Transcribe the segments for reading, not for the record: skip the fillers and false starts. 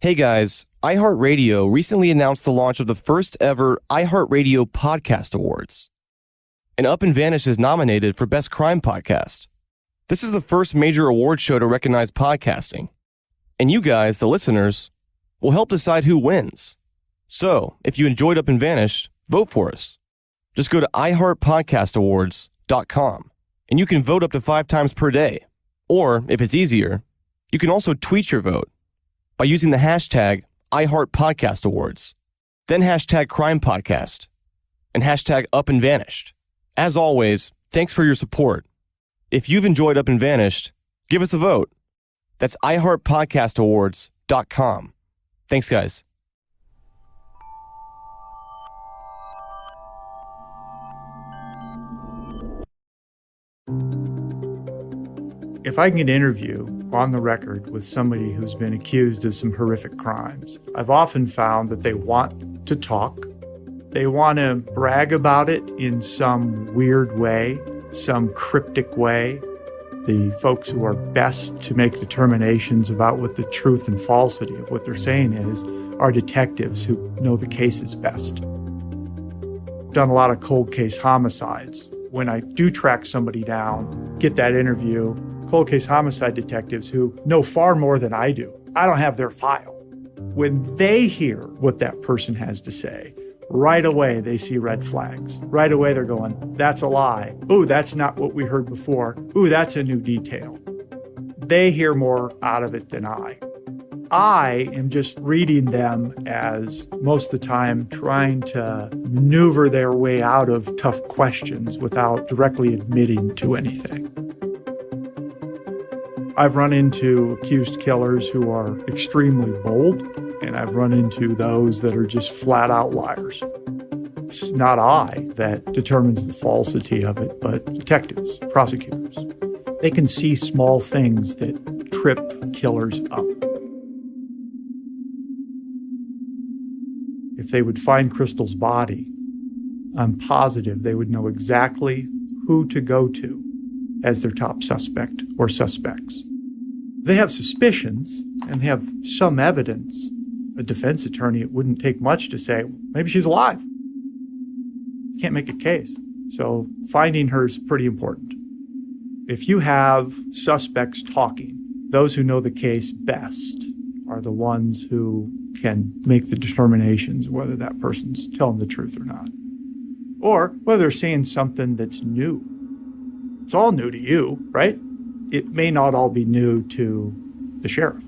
Hey guys, iHeartRadio recently announced the launch of the first ever iHeartRadio Podcast Awards. And Up and Vanish is nominated for Best Crime Podcast. This is the first major award show to recognize podcasting. And you guys, the listeners, will help decide who wins. So, if you enjoyed Up and Vanished, vote for us. Just go to iHeartPodcastAwards.com and you can vote up to 5 times per day. Or, if it's easier, you can also tweet your vote by using the hashtag iHeartPodcastAwards, then hashtag CrimePodcast, and hashtag Up and Vanished. As always, thanks for your support. If you've enjoyed Up and Vanished, give us a vote. That's iHeartPodcastAwards.com. Thanks, guys. If I can get an interview on the record with somebody who's been accused of some horrific crimes, I've often found that they want to talk. They want to brag about it in some weird way, some cryptic way. The folks who are best to make determinations about what the truth and falsity of what they're saying is are detectives who know the cases best. I've done a lot of cold case homicides. When I do track somebody down, get that interview, cold case homicide detectives who know far more than I do. I don't have their file. When they hear what that person has to say, right away they see red flags. Right away they're going, that's a lie. Ooh, that's not what we heard before. Ooh, that's a new detail. They hear more out of it than I. I am just reading them as, most of the time, trying to maneuver their way out of tough questions without directly admitting to anything. I've run into accused killers who are extremely bold, and I've run into those that are just flat out liars. It's not I that determines the falsity of it, but detectives, prosecutors. They can see small things that trip killers up. If they would find Crystal's body, I'm positive they would know exactly who to go to as their top suspect or suspects. They have suspicions and they have some evidence. A defense attorney, it wouldn't take much to say, maybe she's alive. Can't make a case. So finding her is pretty important. If you have suspects talking, those who know the case best are the ones who can make the determinations whether that person's telling the truth or not. Or whether they're saying something that's new. It's all new to you, right? It may not all be new to the sheriff.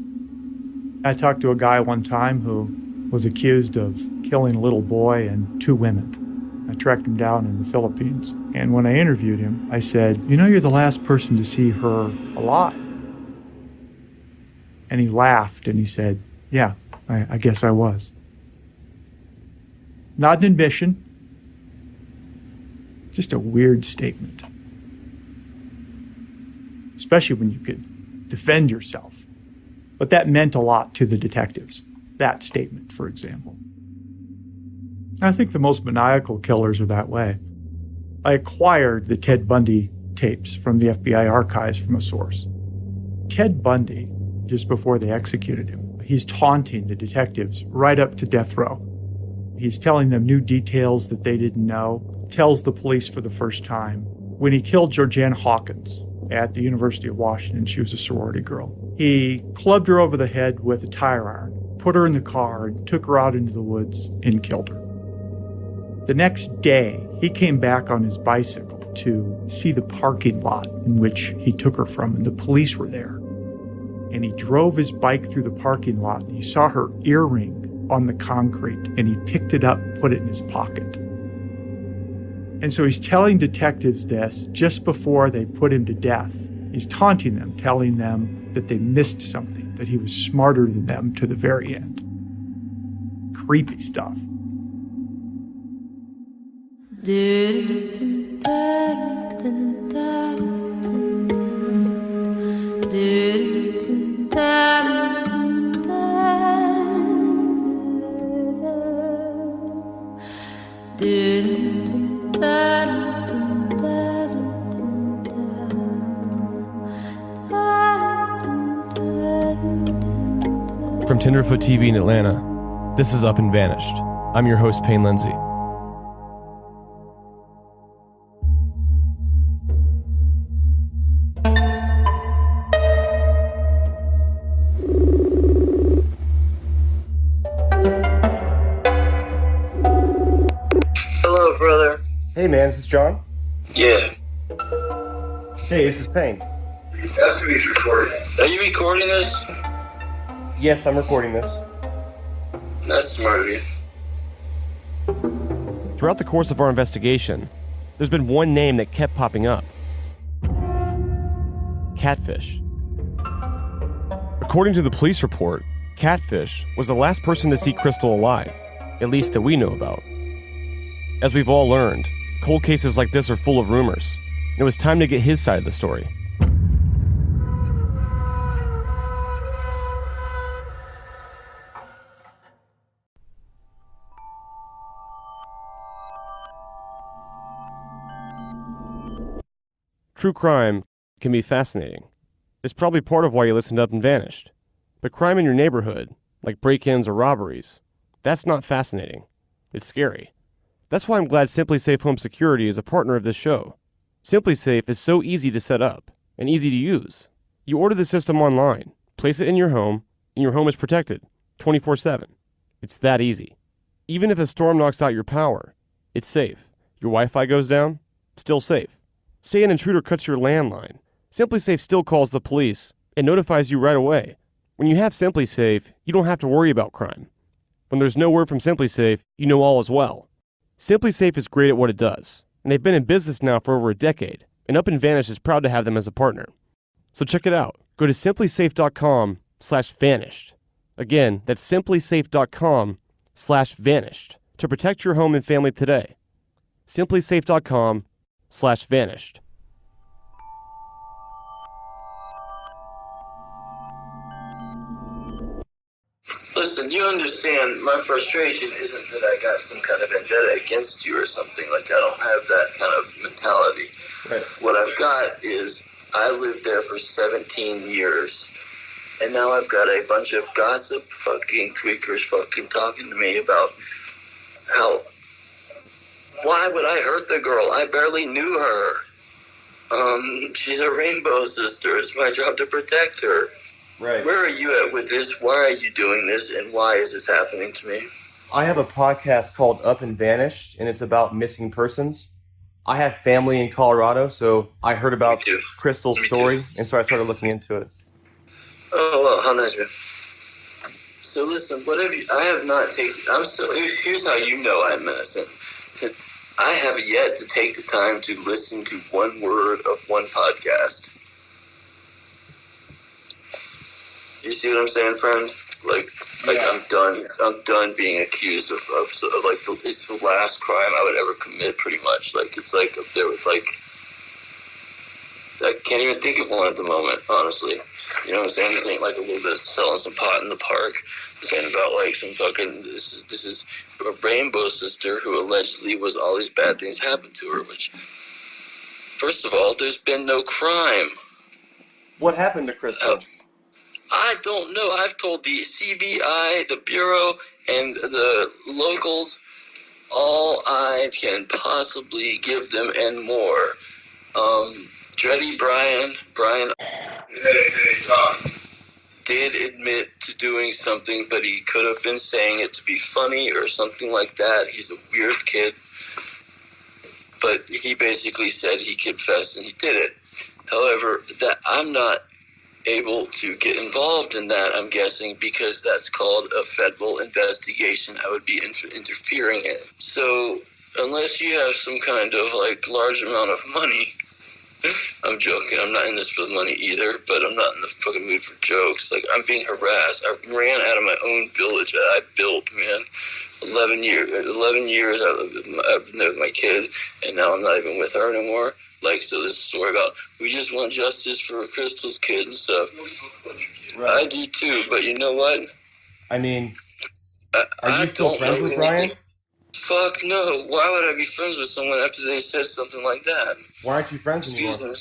I talked to a guy one time who was accused of killing a little boy and 2 women. I tracked him down in the Philippines. And when I interviewed him, I said, you know, you're the last person to see her alive. And he laughed and he said, yeah, I guess I was. Not an admission, just a weird statement. Especially when you could defend yourself. But that meant a lot to the detectives, that statement, for example. I think the most maniacal killers are that way. I acquired the Ted Bundy tapes from the FBI archives from a source. Ted Bundy, just before they executed him, he's taunting the detectives right up to death row. He's telling them new details that they didn't know, tells the police for the first time. When he killed Georgianne Hawkins at the University of Washington, she was a sorority girl, he clubbed her over the head with a tire iron, put her in the car, and took her out into the woods and killed her. The next day, he came back on his bicycle to see the parking lot in which he took her from, and the police were there. And he drove his bike through the parking lot, and he saw her earring on the concrete, and he picked it up and put it in his pocket. And so he's telling detectives this just before they put him to death. He's taunting them, telling them that they missed something, that he was smarter than them to the very end. Creepy stuff. From Tenderfoot TV in Atlanta, this is Up and Vanished. I'm your host, Payne Lindsey. Hello, brother. Hey man, is this John? Yeah. Hey, this is Payne. S2E's recording. Are you recording this? Yes, I'm recording this. That's smart of you. Throughout the course of our investigation, there's been one name that kept popping up. Catfish. According to the police report, Catfish was the last person to see Crystal alive, at least that we know about. As we've all learned, cold cases like this are full of rumors. It was time to get his side of the story. True crime can be fascinating. It's probably part of why you listened Up and Vanished. But crime in your neighborhood, like break-ins or robberies, that's not fascinating. It's scary. That's why I'm glad Simply Safe Home Security is a partner of this show. Simply Safe is so easy to set up and easy to use. You order the system online, place it in your home, and your home is protected 24/7. It's that easy. Even if a storm knocks out your power, it's safe. Your Wi-Fi goes down, still safe. Say an intruder cuts your landline, Simply Safe still calls the police and notifies you right away. When you have Simply Safe, you don't have to worry about crime. When there's no word from Simply Safe, you know all is well. Simply Safe is great at what it does, and they've been in business now for over a decade, and Up and Vanish is proud to have them as a partner. So check it out. Go to simplysafe.com/vanished. Again, that's simplysafe.com/vanished to protect your home and family today. simplysafe.com/vanished. Listen, you understand my frustration isn't that I got some kind of vendetta against you or something. Like, I don't have that kind of mentality. Right. What I've got is I lived there for 17 years, and now I've got a bunch of gossip fucking tweakers fucking talking to me about how, why would I hurt the girl? I barely knew her. She's a rainbow sister. It's my job to protect her. Right. Where are you at with this? Why are you doing this? And why is this happening to me? I have a podcast called Up and Vanished, and it's about missing persons. I have family in Colorado, so I heard about Crystal's story, and so I started looking into it. Oh, well, how nice of you. So listen, I have not taken, here's how you know I'm innocent. I have yet to take the time to listen to one word of one podcast. You see what I'm saying, friend? Like yeah. I'm done being accused of it's the last crime I would ever commit, pretty much. Like, it's like up there with, like, I can't even think of one at the moment, honestly. You know what I'm saying? This ain't like a little bit of selling some pot in the park. This ain't about like some fucking, this is a rainbow sister who allegedly was all these bad things happened to her, which, first of all, there's been no crime. What happened to Crystal? I don't know. I've told the CBI, the Bureau, and the locals all I can possibly give them and more. Dreddy Brian, did admit to doing something, but he could have been saying it to be funny or something like that. He's a weird kid. But he basically said he confessed and he did it. However, that I'm not able to get involved in that, I'm guessing, because that's called a federal investigation. I would be interfering in. So unless you have some kind of like large amount of money, I'm joking, I'm not in this for the money either, but I'm not in the fucking mood for jokes. Like, I'm being harassed. I ran out of my own village that I built, man. 11 years I lived with my kid, and now I'm not even with her anymore. Like, so this story about, we just want justice for Crystal's kid and stuff. Right. I do too, but you know what? I mean, are you still friends with Brian? Fuck no. Why would I be friends with someone after they said something like that? Why aren't you friends anymore?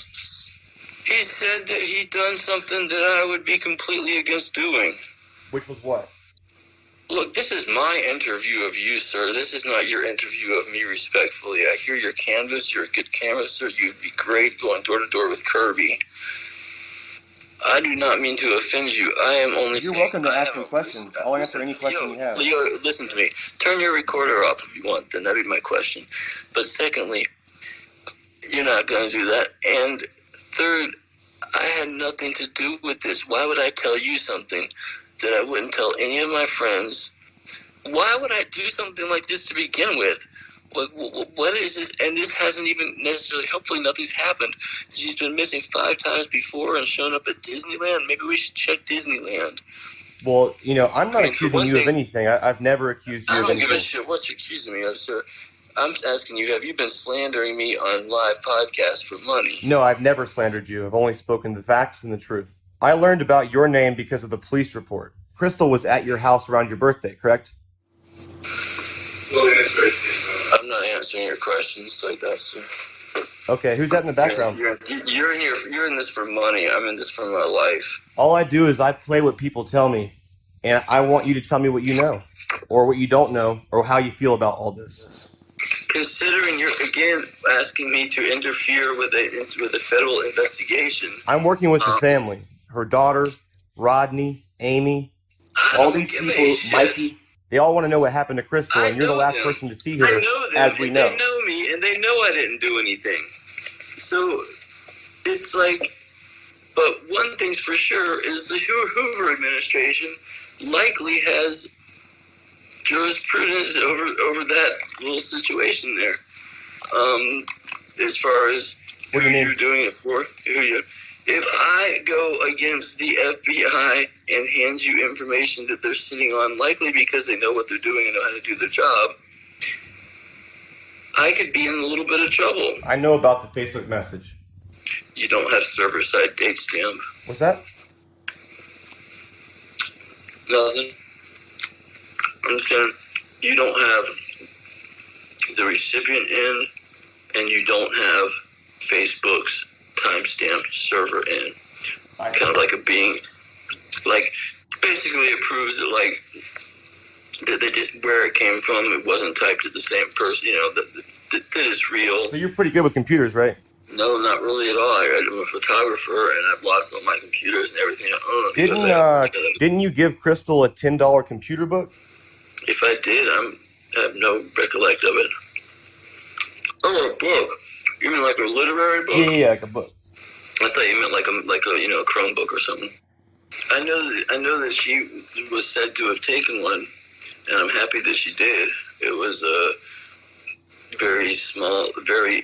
He said that he'd done something that I would be completely against doing. Which was what? Look, this is my interview of you, sir. This is not your interview of me, respectfully. I hear your canvas. You're a good canvasser. You'd be great going door to door with Kirby. I do not mean to offend you. I am only saying... You're welcome to ask me questions. I'll answer any question you have. Leo, listen to me. Turn your recorder off if you want. Then that'd be my question. But secondly, you're not going to do that. And third, I had nothing to do with this. Why would I tell you something that I wouldn't tell any of my friends? Why would I do something like this to begin with? What is it? And this hasn't even necessarily, hopefully nothing's happened. She's been missing 5 times before and shown up at Disneyland. Maybe we should check Disneyland. Well, I'm not accusing you of anything. I've never accused you of anything. I don't give a shit what you're accusing me of, sir. I'm asking you, have you been slandering me on live podcasts for money? No, I've never slandered you. I've only spoken the facts and the truth. I learned about your name because of the police report. Crystal was at your house around your birthday, correct? I'm not answering your questions like that, sir. Okay, who's that in the background? You're in here. You're in this for money. I'm in this for my life. All I do is I play what people tell me, and I want you to tell me what you know, or what you don't know, or how you feel about all this. Considering you're again asking me to interfere with a federal investigation, I'm working with the family. Her daughter, Rodney, Amy, all these people, Mikey. They all want to know what happened to Crystal, and you're the last person to see her, as we know. They know me, and they know I didn't do anything. So, it's like, but one thing's for sure is the Hoover administration likely has jurisprudence over that little situation there. As far as who you're doing it for, if I go against the FBI and hand you information that they're sitting on, likely because they know what they're doing and know how to do their job, I could be in a little bit of trouble. I know about the Facebook message. You don't have server-side date stamp. What's that? Nothing. Understand? You don't have the recipient in, and you don't have Facebook's timestamp server in. Kind of like a being, like, basically it proves that, like, that they did where it came from. It wasn't typed at the same person, that is real. So you're pretty good with computers, right? No, not really at all. I'm a photographer, and I've lost all my computers and everything I own. Didn't you give Crystal a $10 computer book? If I did, I have no recollect of it. Oh, a book. You mean like a literary book? Yeah, like a book. I thought you meant like a Chromebook or something. I know that she was said to have taken one, and I'm happy that she did. It was a very small, very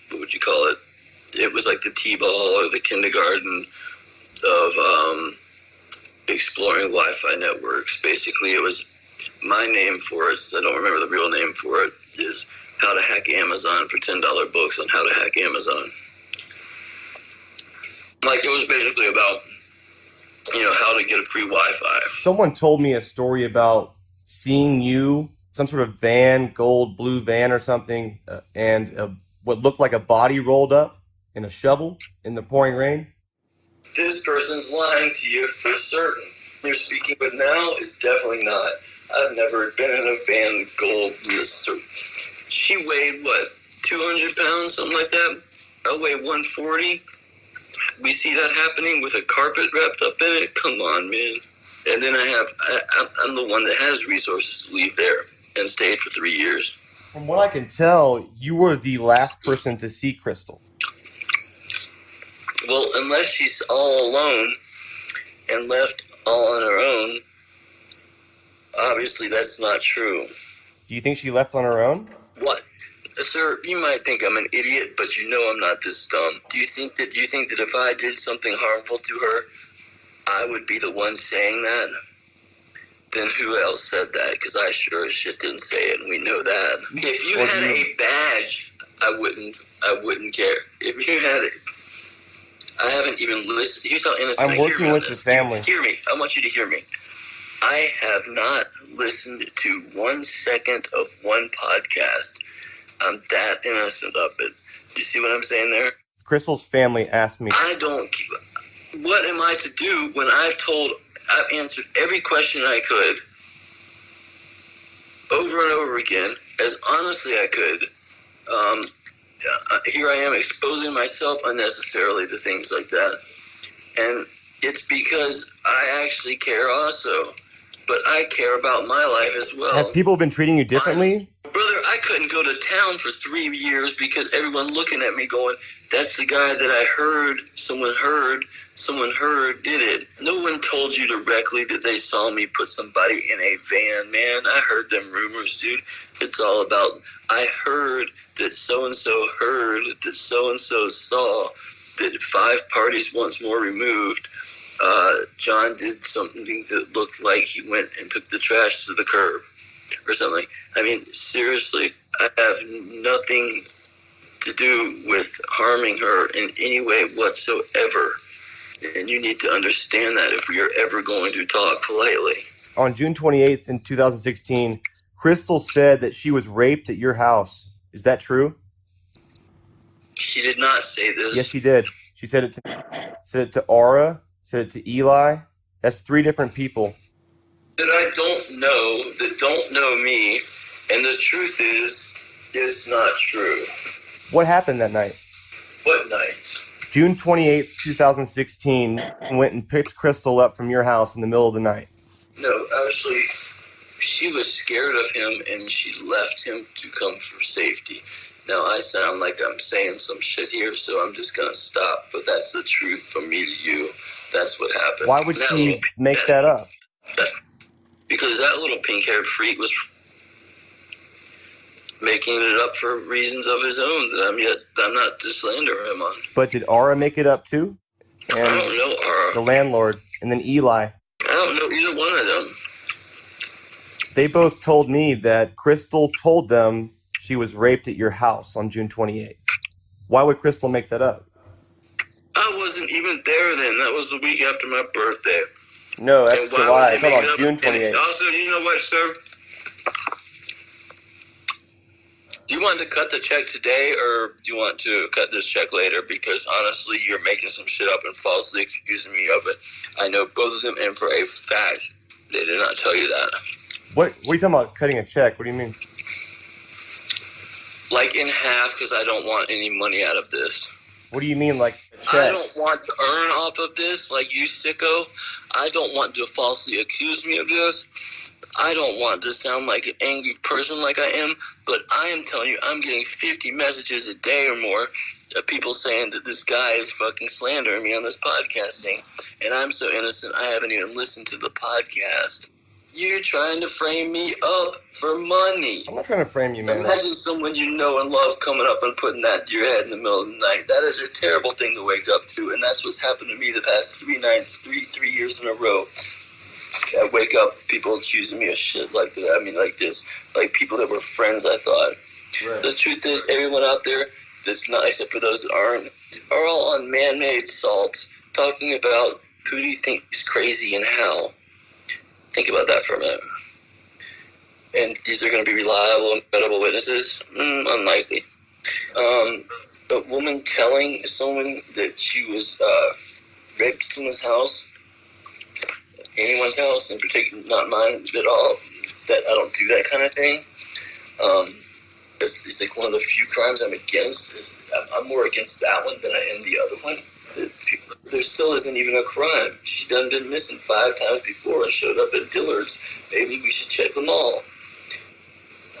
what would you call it? It was like the T-ball or the kindergarten of exploring Wi-Fi networks. Basically, it was my name for it. I don't remember the real name for it. Is How to Hack Amazon for $10 books on how to hack Amazon. Like, it was basically about, how to get a free Wi-Fi. Someone told me a story about seeing you, some sort of van, blue van or something, and what looked like a body rolled up in a shovel in the pouring rain. This person's lying to you for certain. You're speaking with now is definitely not. I've never been in a van gold. She weighed, 200 pounds, something like that? I weigh 140. We see that happening with a carpet wrapped up in it? Come on, man. And then I'm the one that has resources to leave there and stayed for 3 years. From what I can tell, you were the last person to see Crystal. Well, unless she's all alone and left all on her own, obviously that's not true. Do you think she left on her own? What? Sir, you might think I'm an idiot, but you know I'm not this dumb. Do you think that if I did something harmful to her, I would be the one saying that? Then who else said that? Because I sure as shit didn't say it, and we know that. If you had a badge, I wouldn't care. If you had it, I haven't even listened. Here's how innocent I'm working with the family. Hear me. I want you to hear me. I have not listened to 1 second of one podcast. I'm that innocent of it. You see what I'm saying there? Crystal's family asked me. What am I to do when I've told I've answered every question I could over and over again, as honestly I could. Here I am exposing myself unnecessarily to things like that. And it's because I actually care also. But I care about my life as well. Have people been treating you differently? Brother, I couldn't go to town for 3 years because everyone looking at me going, that's the guy that I heard, someone heard did it. No one told you directly that they saw me put somebody in a van, man. I heard them rumors, dude. It's all about, I heard that so-and-so heard that so-and-so saw that 5 parties once more removed. John did something that looked like he went and took the trash to the curb or something. I mean, seriously, I have nothing to do with harming her in any way whatsoever. And you need to understand that if we are ever going to talk politely. On June 28th in 2016, Crystal said that she was raped at your house. Is that true? She did not say this. Yes, she did. She said it to Aura, said it to Eli. That's 3 different people. That I don't know, that don't know me, and the truth is, it's not true. What happened that night? What night? June 28th, 2016, went and picked Crystal up from your house in the middle of the night. No, actually, she was scared of him, and she left him to come for safety. Now, I sound like I'm saying some shit here, so I'm just going to stop, but that's the truth from me to you. That's what happened. Why would she make that up? Because that little pink-haired freak was making it up for reasons of his own that I'm not to slander him on. But did Aura make it up too? And I don't know Aura. The landlord, and then Eli. I don't know either one of them. They both told me that Crystal told them she was raped at your house on June 28th. Why would Crystal make that up? I wasn't even there then. That was the week after my birthday. No, that's July. Come on, June 28th. Also, you know what, sir? Do you want to cut the check today, or do you want to cut this check later? Because honestly, you're making some shit up and falsely accusing me of it. I know both of them, and for a fact, they did not tell you that. What are you talking about, cutting a check? What do you mean? Like in half, because I don't want any money out of this. What do you mean, like a check? I don't want to earn off of this, like you sicko. I don't want to falsely accuse me of this. I don't want to sound like an angry person like I am, but I am telling you, I'm getting 50 messages a day or more of people saying that this guy is fucking slandering me on this podcasting, and I'm so innocent I haven't even listened to the podcast. You're trying to frame me up for money. I'm not trying to frame you, man. Imagine someone you know and love coming up and putting that to your head in the middle of the night. That is a terrible thing to wake up to, and that's what's happened to me the past 3 nights, three years in a row. I wake up, people accusing me of shit like that. I mean, like this. Like people that were friends, I thought. Right. The truth is, everyone out there that's not, except for those that aren't, are all on man-made salts, talking about who do you think is crazy and how. Think about that for a minute. And these are going to be reliable and credible witnesses? Unlikely. A woman telling someone that she was raped in someone's house, anyone's house, in particular, not mine at all, that I don't do that kind of thing. It's like one of the few crimes I'm against. I'm more against that one than I am the other one. There still isn't even a crime. She done been missing 5 times before and showed up at Dillard's. Maybe we should check them all.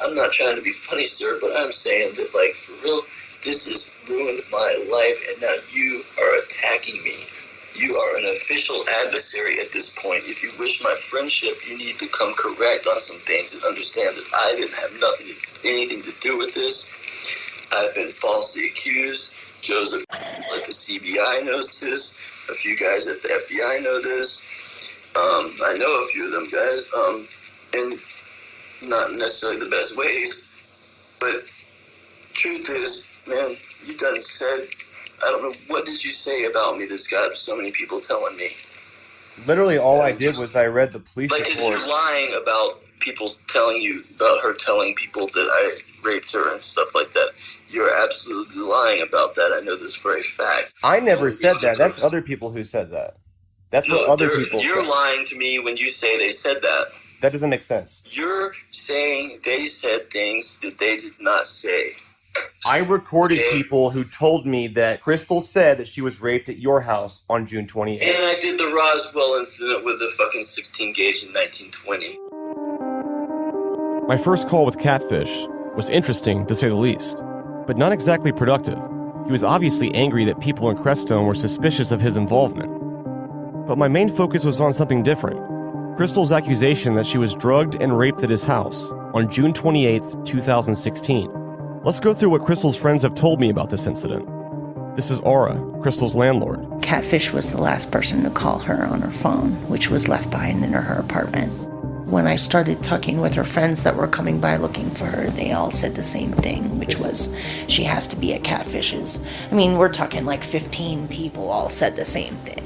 I'm not trying to be funny, sir, but I'm saying that, like, for real, this has ruined my life, and now you are attacking me. You are an official adversary at this point. If you wish my friendship, you need to come correct on some things and understand that I didn't have anything to do with this. I've been falsely accused. Joseph at the CBI knows this. A few guys at the FBI know this. I know a few of them guys, and not necessarily the best ways. But truth is, man, you done said, I don't know, what did you say about me that's got so many people telling me? Literally all I did was I read the police report. Like, because you're lying about people telling you, about her telling people that I raped her and stuff like that. You're absolutely lying about that. I know this for a fact. I never said that. That's other people who said that. That's what other people You're said. lying to me when you say they said that. That doesn't make sense. You're saying they said things that they did not say. I recorded people who told me that Crystal said that she was raped at your house on June 28th. And I did the Roswell incident with the fucking 16 gauge in 1920. My first call with Catfish was interesting, to say the least, but not exactly productive. He was obviously angry that people in Crestone were suspicious of his involvement. But my main focus was on something different. Crystal's accusation that she was drugged and raped at his house on June 28th, 2016. Let's go through what Crystal's friends have told me about this incident. This is Aura, Crystal's landlord. Catfish was the last person to call her on her phone, which was left behind in her apartment. When I started talking with her friends that were coming by looking for her, they all said the same thing, which was she has to be at Catfish's. I mean, we're talking like 15 people all said the same thing.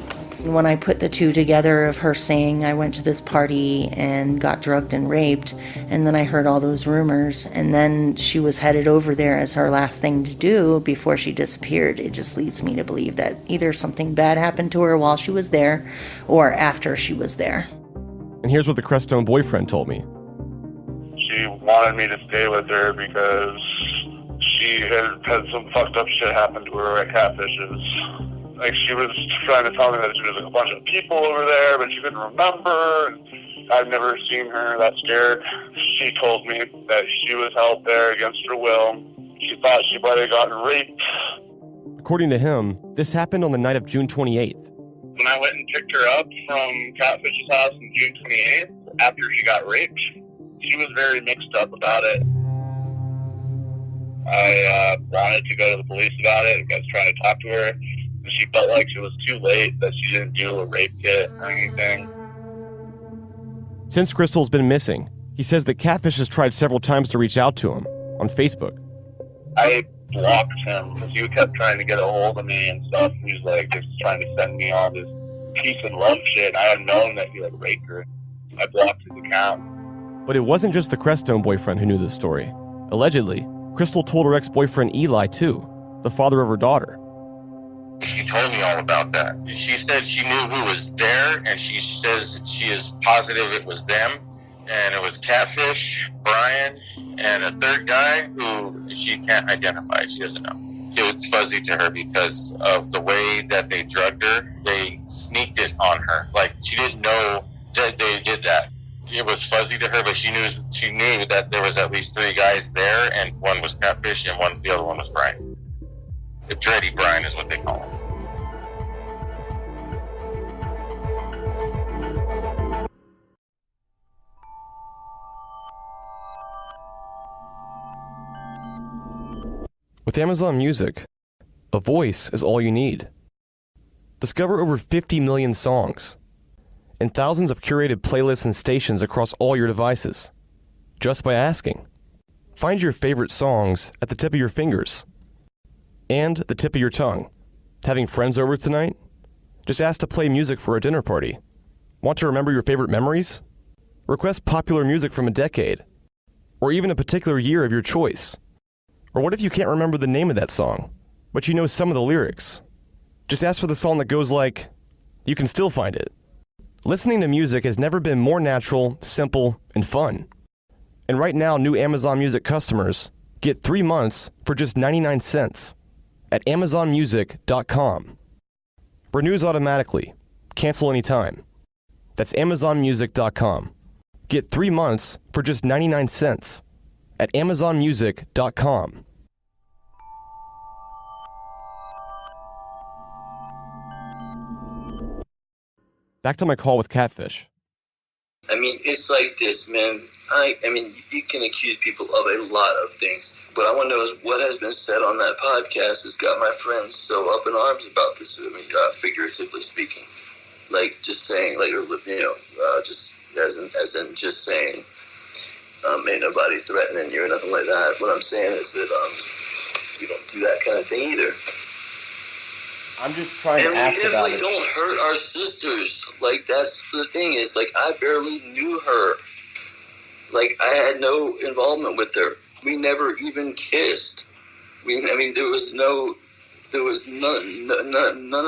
When I put the two together of her saying I went to this party and got drugged and raped, and then I heard all those rumors, and then she was headed over there as her last thing to do before she disappeared, it just leads me to believe that either something bad happened to her while she was there or after she was there. And here's what the Crestone boyfriend told me. She wanted me to stay with her because she had some fucked up shit happen to her at Catfish's. Like, she was trying to tell me that there was a bunch of people over there, but she couldn't remember. I've never seen her that scared. She told me that she was held there against her will. She thought she might have gotten raped. According to him, this happened on the night of June 28th. When I went and picked her up from Catfish's house on June 28th, after she got raped, she was very mixed up about it. I wanted to go to the police about it. I was trying to talk to her. She felt like it was too late, that she didn't do a rape kit or anything. Since Crystal's been missing, he says that Catfish has tried several times to reach out to him on Facebook. I blocked him because he kept trying to get a hold of me and stuff. He was like just trying to send me all this peace and love shit. I had known that he had raped her. I blocked his account. But it wasn't just the Crestone boyfriend who knew this story. Allegedly, Crystal told her ex-boyfriend Eli too, the father of her daughter. She told me all about that. She said she knew who was there, and she says she is positive it was them. And it was Catfish, Brian, and a third guy who she can't identify. She doesn't know. So it's fuzzy to her because of the way that they drugged her. They sneaked it on her. Like, she didn't know that they did that. It was fuzzy to her, but she knew that there was at least 3 guys there, and one was Catfish, and the other one was Brian. The Dready Brian is what they call him. With Amazon Music, a voice is all you need. Discover over 50 million songs and thousands of curated playlists and stations across all your devices, just by asking. Find your favorite songs at the tip of your fingers and the tip of your tongue. Having friends over tonight? Just ask to play music for a dinner party. Want to remember your favorite memories? Request popular music from a decade, or even a particular year of your choice. Or what if you can't remember the name of that song, but you know some of the lyrics? Just ask for the song that goes like, you can still find it. Listening to music has never been more natural, simple, and fun. And right now, new Amazon Music customers get 3 months for just 99 cents at amazonmusic.com. Renews automatically. Cancel anytime. That's amazonmusic.com. Get 3 months for just 99 cents at amazonmusic.com. Back to my call with Catfish. I mean, it's like this, man. I mean, you can accuse people of a lot of things, but I want to know is what has been said on that podcast has got my friends so up in arms about this. I mean, figuratively speaking, like just saying, like, just as in just saying, ain't nobody threatening you or nothing like that. What I'm saying is that you don't do that kind of thing either. I'm just trying to ask about it. And we definitely don't hurt our sisters. Like, that's the thing is, like, I barely knew her. Like, I had no involvement with her. We never even kissed. There was none of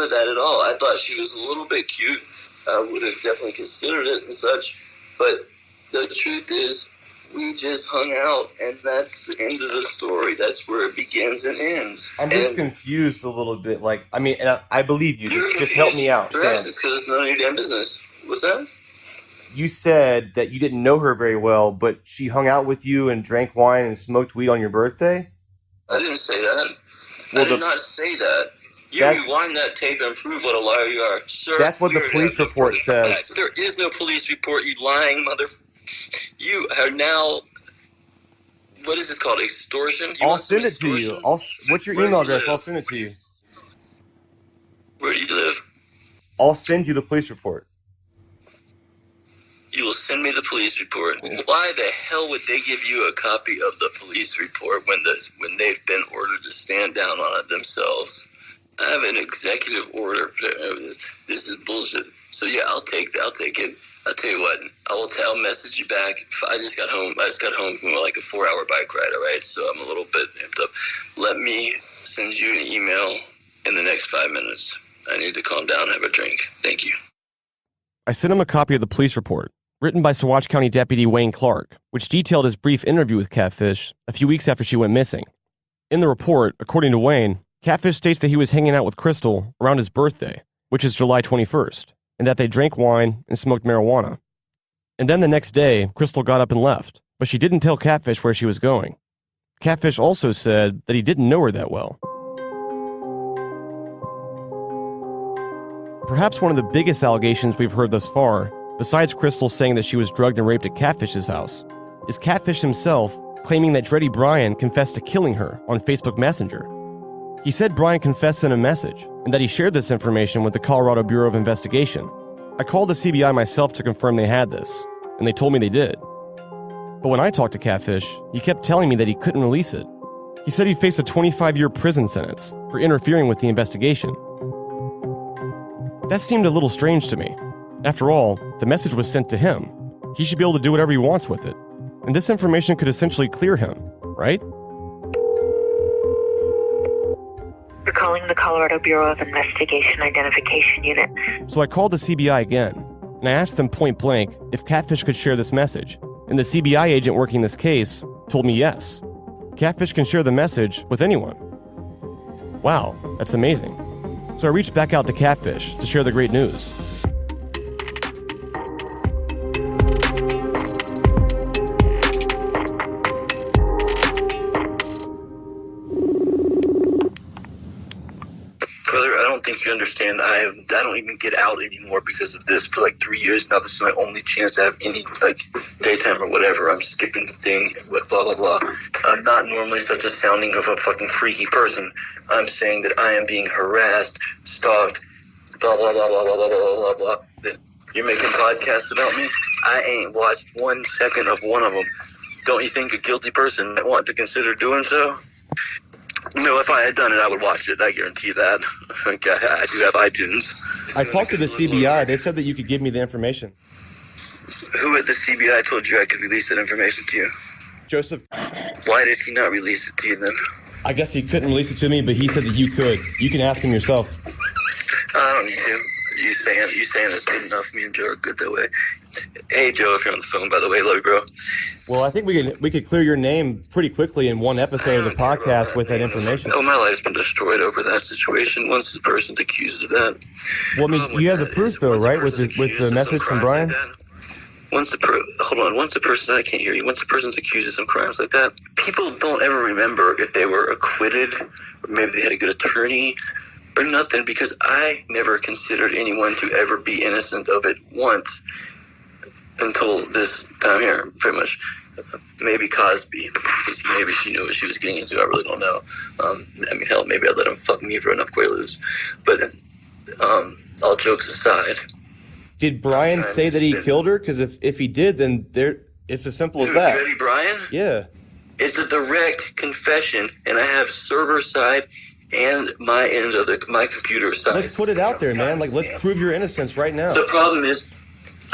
that at all. I thought she was a little bit cute, I would have definitely considered it and such. But the truth is, we just hung out, and that's the end of the story. That's where it begins and ends. I'm just confused a little bit. Like, I mean, and I believe you. Just help me out. Perhaps it's because it's none of your damn business. What's that? You said that you didn't know her very well, but she hung out with you and drank wine and smoked weed on your birthday? I didn't say that. Well, I did not say that. You rewind that tape and prove what a liar you are. Sir, that's what the police report says. There is no police report, you lying mother... You are now... What is this called? Extortion? I'll send it to you. What's your email address? I'll send it to you. Where do you live? I'll send you the police report. You will send me the police report. Why the hell would they give you a copy of the police report when they've been ordered to stand down on it themselves? I have an executive order. This is bullshit. So yeah, I'll take it. I'll tell you what. I'll message you back. I just got home from like a 4-hour bike ride. All right, so I'm a little bit amped up. Let me send you an email in the next 5 minutes. I need to calm down and have a drink. Thank you. I sent him a copy of the police report, written by Saguache County Deputy Wayne Clark, which detailed his brief interview with Catfish a few weeks after she went missing. In the report, according to Wayne, Catfish states that he was hanging out with Crystal around his birthday, which is July 21st, and that they drank wine and smoked marijuana. And then the next day, Crystal got up and left, but she didn't tell Catfish where she was going. Catfish also said that he didn't know her that well. Perhaps one of the biggest allegations we've heard thus far, besides Crystal saying that she was drugged and raped at Catfish's house, is Catfish himself claiming that Dreddy Bryan confessed to killing her on Facebook Messenger. He said Bryan confessed in a message, and that he shared this information with the Colorado Bureau of Investigation. I called the CBI myself to confirm they had this, and they told me they did. But when I talked to Catfish, he kept telling me that he couldn't release it. He said he'd face a 25-year prison sentence for interfering with the investigation. That seemed a little strange to me. After all, the message was sent to him. He should be able to do whatever he wants with it. And this information could essentially clear him, right? We're calling the Colorado Bureau of Investigation Identification Unit. So I called the CBI again, and I asked them point blank if Catfish could share this message. And the CBI agent working this case told me yes. Catfish can share the message with anyone. Wow, that's amazing. So I reached back out to Catfish to share the great news. Brother, I don't think you understand. I don't even get out anymore because of this. For like 3 years now, this is my only chance to have any like daytime or whatever. I'm skipping the thing, blah, blah, blah. I'm not normally such a sounding of a fucking freaky person. I'm saying that I am being harassed, stalked, blah, blah, blah, blah, blah, blah, blah, blah, blah. You're making podcasts about me? I ain't watched 1 second of one of them. Don't you think a guilty person might want to consider doing so? No, if I had done it, I would watch it. I guarantee that. I do have iTunes. I talked to the CBI. They said that you could give me the information. Who at the CBI told you I could release that information to you? Joseph. Why did he not release it to you then? I guess he couldn't release it to me, but he said that you could. You can ask him yourself. I don't need to. You saying that's good enough. Me and Joe are good that way. Hey, Joe, if you're on the phone, by the way, love you, bro. Well, I think we could clear your name pretty quickly in one episode of the podcast with that information. Oh, my life's been destroyed over that situation. Once the person's accused of that. Well, I mean, you have the proof, though, right? With the message from Bryan? Once the person, I can't hear you. Once the person's accused of some crimes like that, people don't ever remember if they were acquitted, or maybe they had a good attorney, or nothing, because I never considered anyone to ever be innocent of it once until this time here, pretty much. Maybe Cosby, because maybe she knew what she was getting into. I really don't know. I mean, hell, maybe I let him fuck me for enough Quaaludes. But all jokes aside. Did Bryan say that he killed her? Because if he did, then it's as simple as that. Dreddy Bryan? Yeah. It's a direct confession, and I have server side and my end of my computer side. Let's put it out there, man. Like, let's prove your innocence right now. The problem is,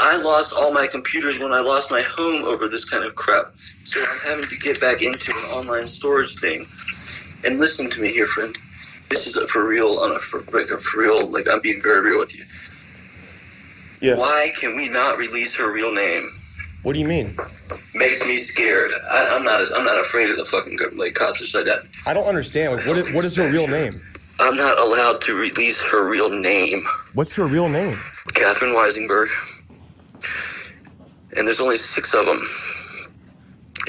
I lost all my computers when I lost my home over this kind of crap. So I'm having to get back into an online storage thing. And listen to me here, friend. This is for real, for real. Like, I'm being very real with you. Yeah. Why can we not release her real name? What do you mean? Makes me scared. I'm not afraid of the fucking like cops or like that. I don't understand. Like, what is her real name? I'm not allowed to release her real name. What's her real name? Catherine Weisenberg. And there's only 6 of them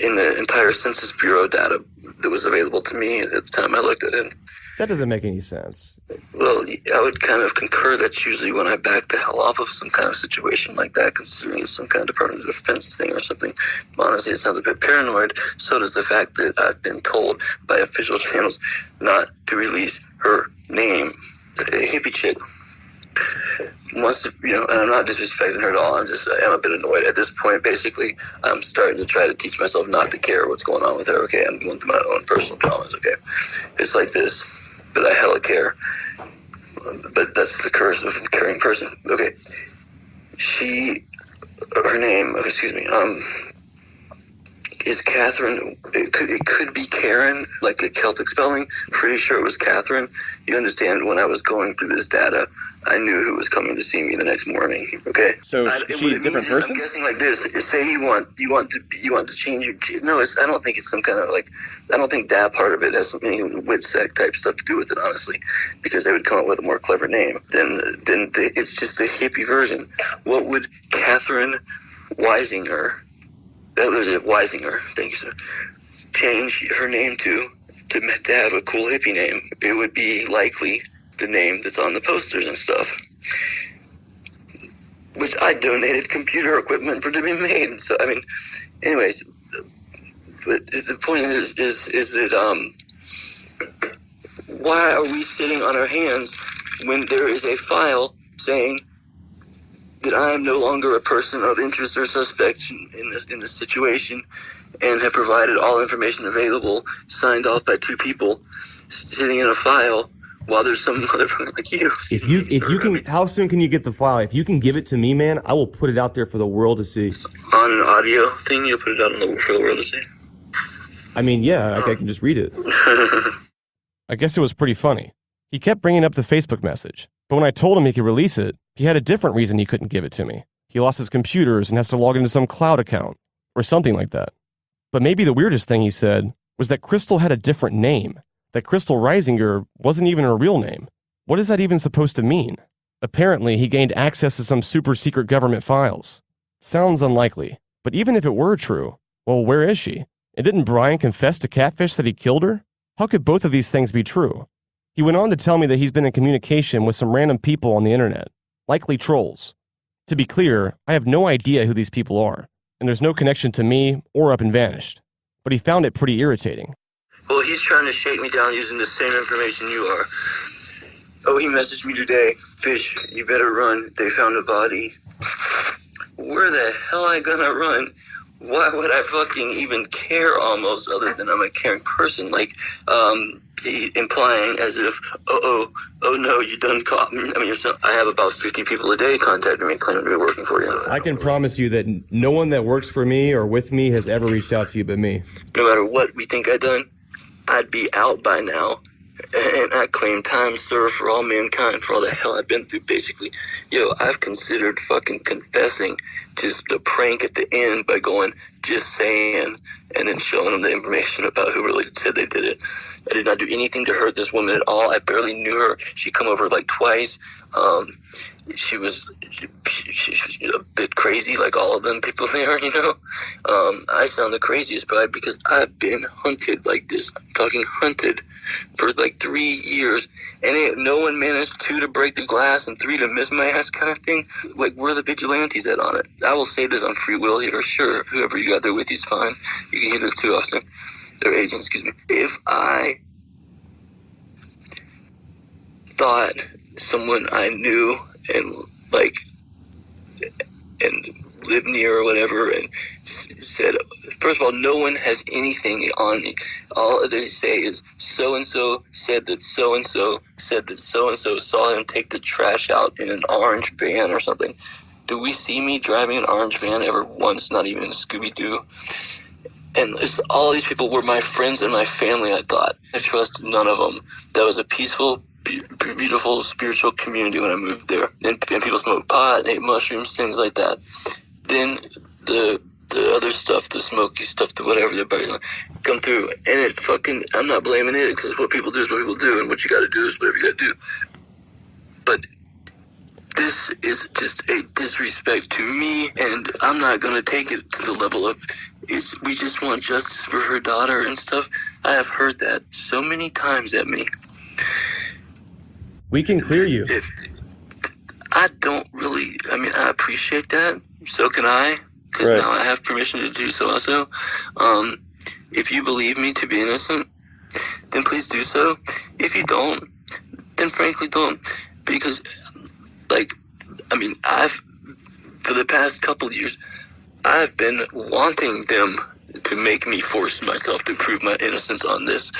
in the entire Census Bureau data that was available to me at the time I looked at it. That doesn't make any sense. Well, I would kind of concur that's usually when I back the hell off of some kind of situation like that, considering it's some kind of Department of Defense thing or something. Honestly, it sounds a bit paranoid. So does the fact that I've been told by official channels not to release her name. A hippie chick wants to, and I'm not disrespecting her at all. I am a bit annoyed at this point. Basically, I'm starting to try to teach myself not to care what's going on with her. Okay, I'm going through my own personal traumas. Okay, it's like this, but I hella care. But that's the curse of a caring person. Okay, her name, is Catherine. It could be Karen, like a Celtic spelling. Pretty sure it was Catherine. You understand, when I was going through this data, I knew who was coming to see me the next morning. Okay. So is she a different person? I'm guessing like this. Say you want to change your. No, I don't think it's some kind of like. I don't think that part of it has something with sect type stuff to do with it, honestly, because they would come up with a more clever name. It's just the hippie version. What would Catherine Weisinger? That was it, Weisinger. Thank you, sir. Change her name to have a cool hippie name. It would be likely the name that's on the posters and stuff, which I donated computer equipment for to be made. So anyways, but the point is that why are we sitting on our hands when there is a file saying that I am no longer a person of interest or suspect in this situation, and have provided all information available, signed off by 2 people, sitting in a file while there's some motherfucker like you. If you can, how soon can you get the file? If you can give it to me, man, I will put it out there for the world to see. On an audio thing, you'll put it out for the world to see. I mean, yeah, I can just read it. I guess it was pretty funny. He kept bringing up the Facebook message, but when I told him he could release it, he had a different reason he couldn't give it to me. He lost his computers and has to log into some cloud account, or something like that. But maybe the weirdest thing he said was that Crystal had a different name, that Crystal Reisinger wasn't even her real name. What is that even supposed to mean? Apparently, he gained access to some super secret government files. Sounds unlikely, but even if it were true, well, where is she? And didn't Brian confess to Catfish that he killed her? How could both of these things be true? He went on to tell me that he's been in communication with some random people on the internet, likely trolls. To be clear, I have no idea who these people are, and there's no connection to me or Up and Vanished, but he found it pretty irritating. Well, he's trying to shake me down using the same information you are. Oh, he messaged me today. Fish, you better run. They found a body. Where the hell am I gonna run? Why would I fucking even care almost, other than I'm a caring person? Like, implying as if, oh no, you done caught me. I have about 50 people a day contacting me claiming to be working for you. I can promise you that no one that works for me or with me has ever reached out to you but me. No matter what we think I done, I'd be out by now. And I claim time served for all mankind for all the hell I've been through, basically. I've considered fucking confessing to the prank at the end by going, just saying, and then showing them the information about who really said they did it. I did not do anything to hurt this woman at all. I barely knew her. She come over like twice. She was a bit crazy, like all of them people there, I sound the craziest, probably because I've been hunted like this. I'm talking hunted for like 3 years, and no one managed to break the glass and 3 to miss my ass kind of thing. Like, where are the vigilantes at on it? I will say this on free will here. Sure, whoever you got there with you is fine. You can hear this too often. Their agents, excuse me. If I thought someone I knew and lived near or whatever, and said, first of all, no one has anything on me. All they say is so-and-so said that so-and-so said that so-and-so saw him take the trash out in an orange van or something. Do we see me driving an orange van ever once? Not even in Scooby-Doo. And all these people were my friends and my family, I thought. I trust none of them. That was a peaceful beautiful spiritual community when I moved there, and people smoke pot and ate mushrooms, things like that. Then the other stuff, the smoky stuff, the whatever, everybody come through, and it fucking, I'm not blaming it, because what people do is what people do, and what you got to do is whatever you got to do. But this is just a disrespect to me, and I'm not going to take it to the level of, we just want justice for her daughter and stuff. I have heard that so many times at me. We can clear you. I don't really, I appreciate that. So can I, because Right. now I have permission to do so also. If you believe me to be innocent, then please do so. If you don't, then frankly don't. Because, for the past couple of years, I've been wanting them to make me force myself to prove my innocence on this.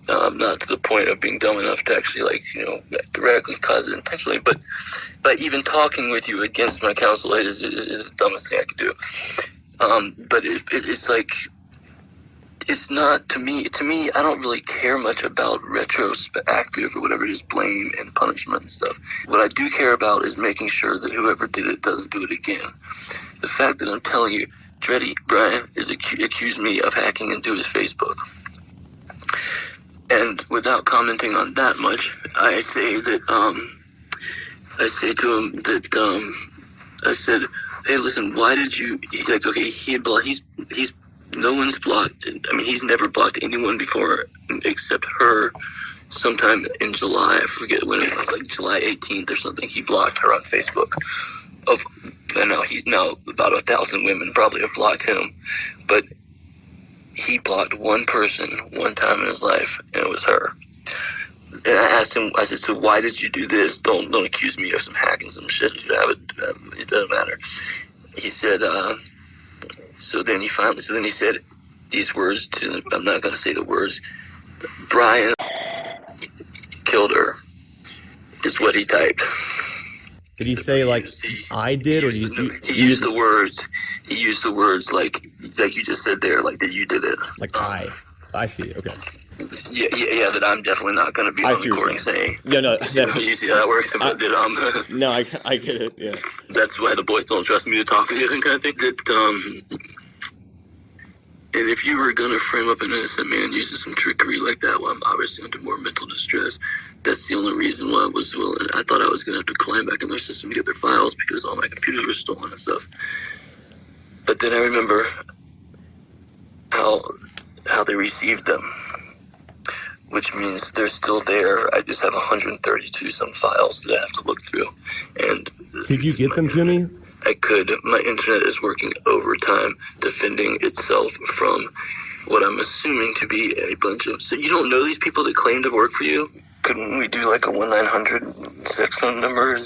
Not to the point of being dumb enough to actually, directly cause it intentionally, but by even talking with you against my counsel is the dumbest thing I could do. But it's like, it's not, to me, I don't really care much about retrospective or whatever it is, blame and punishment and stuff. What I do care about is making sure that whoever did it doesn't do it again. The fact that I'm telling you, Dreddy Brian is accused me of hacking into his Facebook. And without commenting on that much, I say that, I say to him that, I said, hey, listen, why did you, okay, he's no one's blocked, he's never blocked anyone before except her sometime in July. I forget when it was, July 18th or something. He blocked her on Facebook. Now about 1,000 women probably have blocked him, but he blocked one person one time in his life, and it was her. And I asked him, I said, so why did you do this? Don't accuse me of some hacking, some shit. It doesn't matter. He said, so then he said these words to them. I'm not going to say the words. Brian killed her, is what he typed. Did he say I did, or he used the words? He used the words like you just said there, like that you did it. I see. Okay. Yeah. That I'm definitely not going to be on recording saying. Yeah, no. You see how that works? No, I get it. Yeah. That's why the boys don't trust me to talk to you and kind of think that. And if you were going to frame up an innocent man using some trickery like that, well, I'm obviously under more mental distress. That's the only reason why I thought I was going to have to climb back in their system to get their files because all my computers were stolen and stuff. But then I remember how they received them, which means they're still there. I just have 132 some files that I have to look through. And could you get them to me? I could. My internet is working overtime, defending itself from what I'm assuming to be a bunch of... So you don't know these people that claim to work for you? Couldn't we do like a 1-900 sex phone number?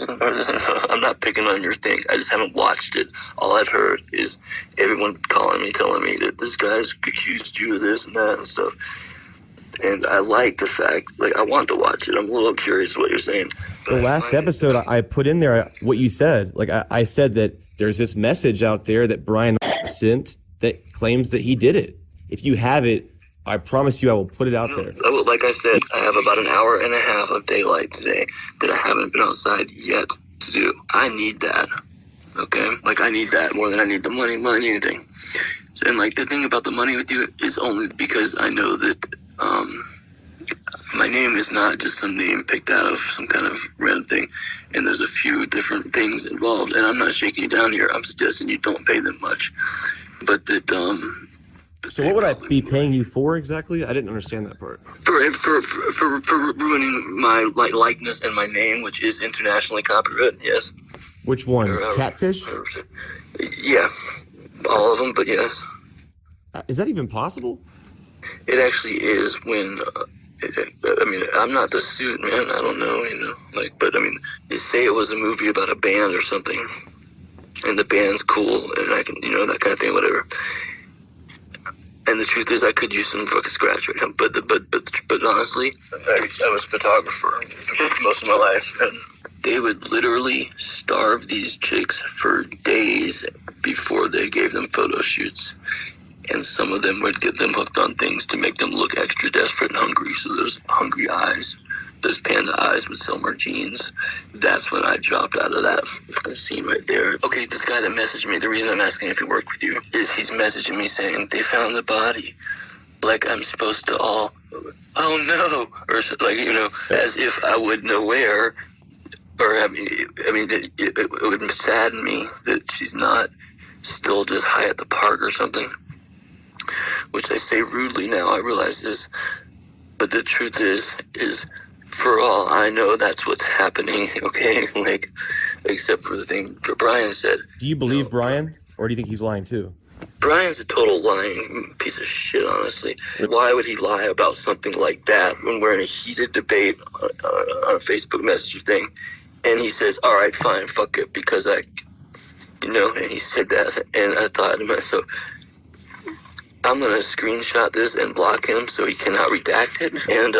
I'm not picking on your thing. I just haven't watched it. All I've heard is everyone calling me, telling me that this guy's accused you of this and that and stuff. And I like the fact, I want to watch it. I'm a little curious what you're saying. The last episode, I put in there what you said. I said that there's this message out there that Brian sent that claims that he did it. If you have it, I promise you I will put it out there. Like I said, I have about an hour and a half of daylight today that I haven't been outside yet to do. I need that, okay? I need that more than I need the money, anything. And, the thing about the money with you is only because I know that my name is not just some name picked out of some kind of random thing. And there's a few different things involved. And I'm not shaking you down here. I'm suggesting you don't pay them much. But that... So what would I be paying you for exactly? I didn't understand that part. For ruining my likeness and my name, which is internationally copyrighted, yes. Which one? Catfish? Yeah. All of them, but yes. Is that even possible? It actually is when... I'm not the suit, man. I don't know, but they say it was a movie about a band or something, and the band's cool, and I can, that kind of thing, whatever. And the truth is, I could use some fucking scratch right now, but honestly, I was a photographer for most of my life, and they would literally starve these chicks for days before they gave them photo shoots. and some of them would get them hooked on things to make them look extra desperate and hungry. So those hungry eyes, those panda eyes would sell more jeans. That's when I dropped out of that scene right there. Okay, this guy that messaged me, the reason I'm asking if he worked with you is he's messaging me saying they found the body. Like I'm supposed to oh no, or like, you know, as if I would know where, or it would sadden me that she's not still just high at the park or something, which I say rudely now, I realize this, but the truth is for all I know, that's what's happening, okay? Like, except for the thing Brian said. Do you believe Brian, or do you think he's lying too? Brian's a total lying piece of shit, honestly. Why would he lie about something like that when we're in a heated debate on a Facebook Messenger thing? And he says, all right, fine, fuck it, because and he said that, and I thought to myself, I'm going to screenshot this and block him so he cannot redact it. And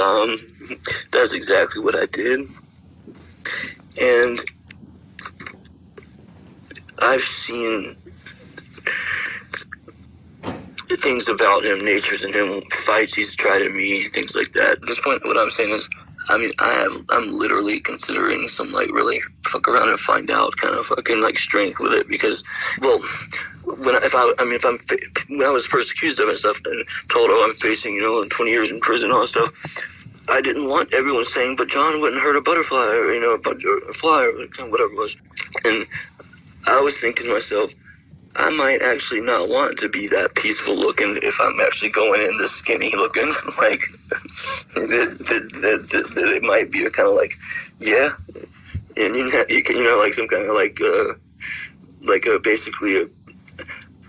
that's exactly what I did. And I've seen things about him, natures in him, fights he's tried at me, things like that. At this point, what I'm saying is, I'm literally considering some, like, really fuck around and find out kind of fucking, like, strength with it, because, well, when I was first accused of it and stuff and told, I'm facing, 20 years in prison and all that stuff, I didn't want everyone saying, but John wouldn't hurt a butterfly or, a fly or whatever it was. And I was thinking to myself, I might actually not want to be that peaceful looking if I'm actually going in this skinny looking, like, that it might be a kind of like, yeah, and you can, like some kind of basically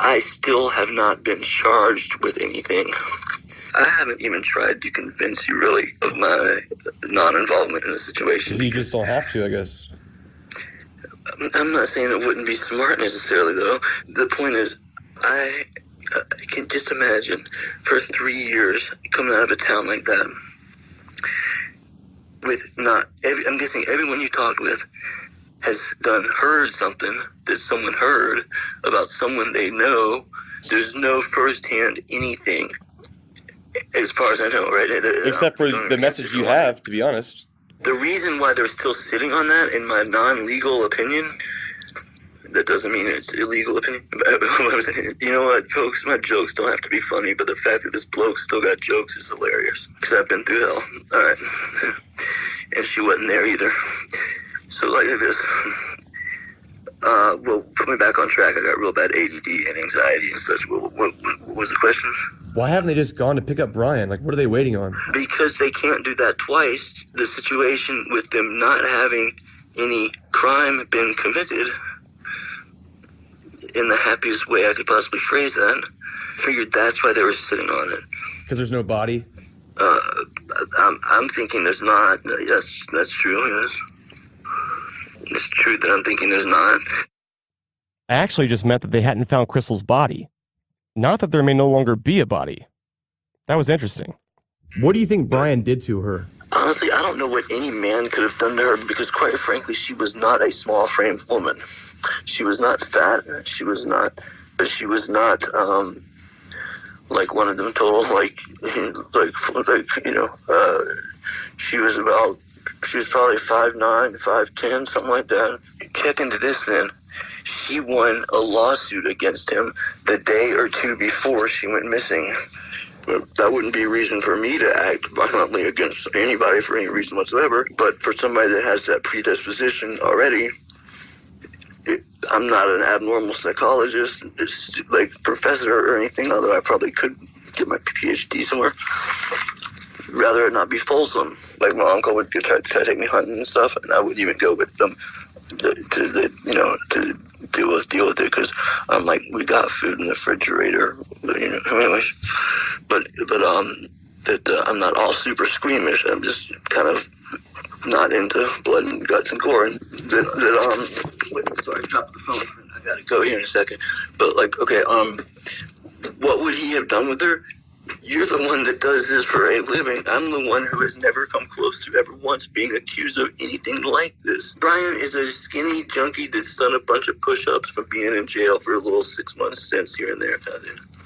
I still have not been charged with anything. I haven't even tried to convince you really of my non-involvement in the situation. You just don't have to, I guess. I'm not saying it wouldn't be smart necessarily, though. The point is, I can just imagine for 3 years coming out of a town like that with I'm guessing everyone you talked with has heard something that someone heard about someone they know. There's no firsthand anything, as far as I know, right? Except for the message you have, to be honest. The reason why they're still sitting on that, in my non-legal opinion, that doesn't mean it's illegal opinion. You know what, folks? My jokes don't have to be funny, but the fact that this bloke still got jokes is hilarious, because I've been through hell. All right. And she wasn't there either. So like this. Well, put me back on track. I got real bad ADD and anxiety and such. What was the question? Why haven't they just gone to pick up Brian? Like, what are they waiting on? Because they can't do that twice. The situation with them not having any crime been committed, in the happiest way I could possibly phrase that, figured that's why they were sitting on it. Because there's no body? I'm thinking there's not. Yes, that's true, yes. It's true that I'm thinking there's not. I actually just meant that they hadn't found Crystal's body. Not that there may no longer be a body. That was interesting. What do you think Brian did to her? Honestly, I don't know what any man could have done to her, because quite frankly, she was not a small-framed woman. She was not fat. She was not like one of them total, she was probably 5'9", 5'10", something like that. Check into this then. She won a lawsuit against him the day or two before she went missing. That wouldn't be a reason for me to act violently against anybody for any reason whatsoever. But for somebody that has that predisposition already, I'm not an abnormal psychologist, like professor or anything, although I probably could get my PhD somewhere. Rather it not be fulsome. Like my uncle would try to take me hunting and stuff, and I wouldn't even go with them to deal with it, because I'm like, we got food in the refrigerator, anyways. But I'm not all super squeamish. I'm just kind of not into blood and guts and gore. And sorry, I dropped the phone. I gotta go here in a second. But like, okay, what would he have done with her? You're the one that does this for a living. I'm the one who has never come close to ever once being accused of anything like this. Brian is a skinny junkie that's done a bunch of push-ups from being in jail for a little 6 month stints here and there.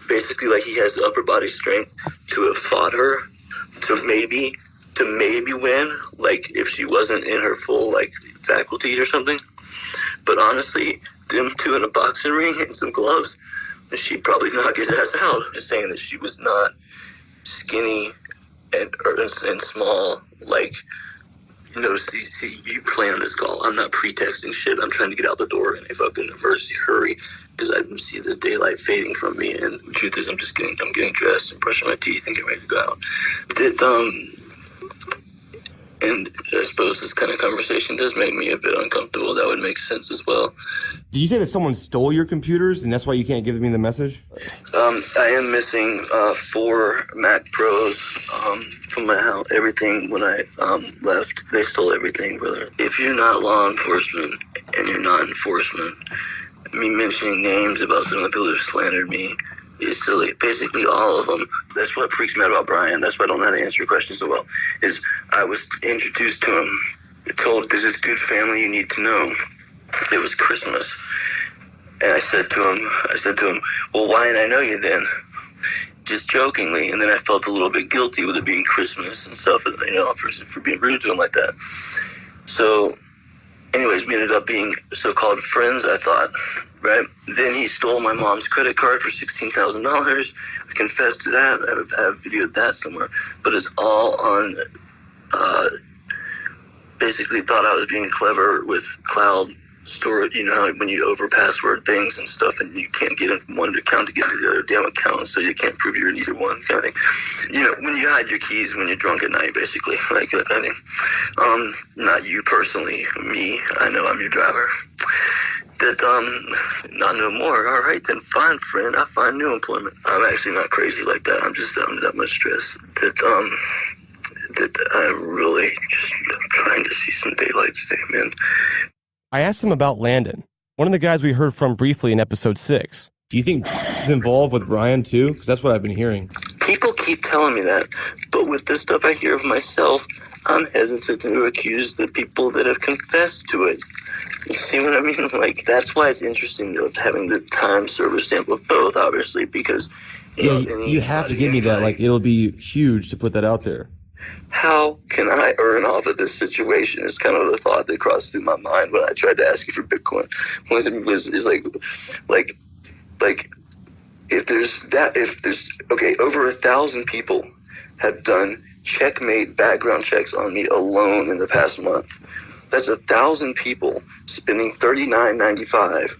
basically like he has the upper body strength to have fought her, to maybe win, like if she wasn't in her full like faculties or something. But honestly, them two in a boxing ring and some gloves, she'd probably knock his ass out. Just saying that she was not skinny and small, like, you know, see, you play on this call. I'm not pretexting shit. I'm trying to get out the door in a fucking emergency hurry because I see this daylight fading from me. And the truth is, I'm getting dressed and brushing my teeth and getting ready to go out. And I suppose this kind of conversation does make me a bit uncomfortable. That would make sense as well. Did you say that someone stole your computers and that's why you can't give me the message? I am missing 4 Mac Pros from my house. Everything when I left, they stole everything, brother. If you're not law enforcement and you're not enforcement, me mentioning names about some of the people that have slandered me is silly. Basically, all of them. That's what freaks me out about Brian. That's why I don't know how to answer your question so well. Is I was introduced to him, told, this is good family you need to know. It was Christmas. And I said to him, well, why didn't I know you then? Just jokingly. And then I felt a little bit guilty with it being Christmas and stuff, you know, for being rude to him like that. So, anyways, we ended up being so-called friends, I thought, right? Then he stole my mom's credit card for $16,000. I confessed to that. I have videoed that somewhere. But it's all on, basically thought I was being clever with cloud storage, you know, like when you over password things and stuff and you can't get in from one account to get to the other damn account, so you can't prove you're in either one kind of thing. You know, when you hide your keys when you're drunk at night, basically, like that kind of thing. Not you personally, me. I know I'm your driver. That, not no more. All right, then fine, friend. I find new employment. I'm actually not crazy like that. I'm that much stress. That I'm really just trying to see some daylight today, man. I asked him about Landon, one of the guys we heard from briefly in episode 6. Do you think he's involved with Brian too? Because that's what I've been hearing. People keep telling me that, but with the stuff I hear of myself, I'm hesitant to accuse the people that have confessed to it. You see what I mean? Like, that's why it's interesting, though, having the time service stamp of both, obviously, because... You have to give me that. Like, it'll be huge to put that out there. How can I earn off of this situation? It's kind of the thought that crossed through my mind when I tried to ask you for Bitcoin. If over 1,000 people have done checkmate background checks on me alone in the past month. That's 1,000 people spending $39.95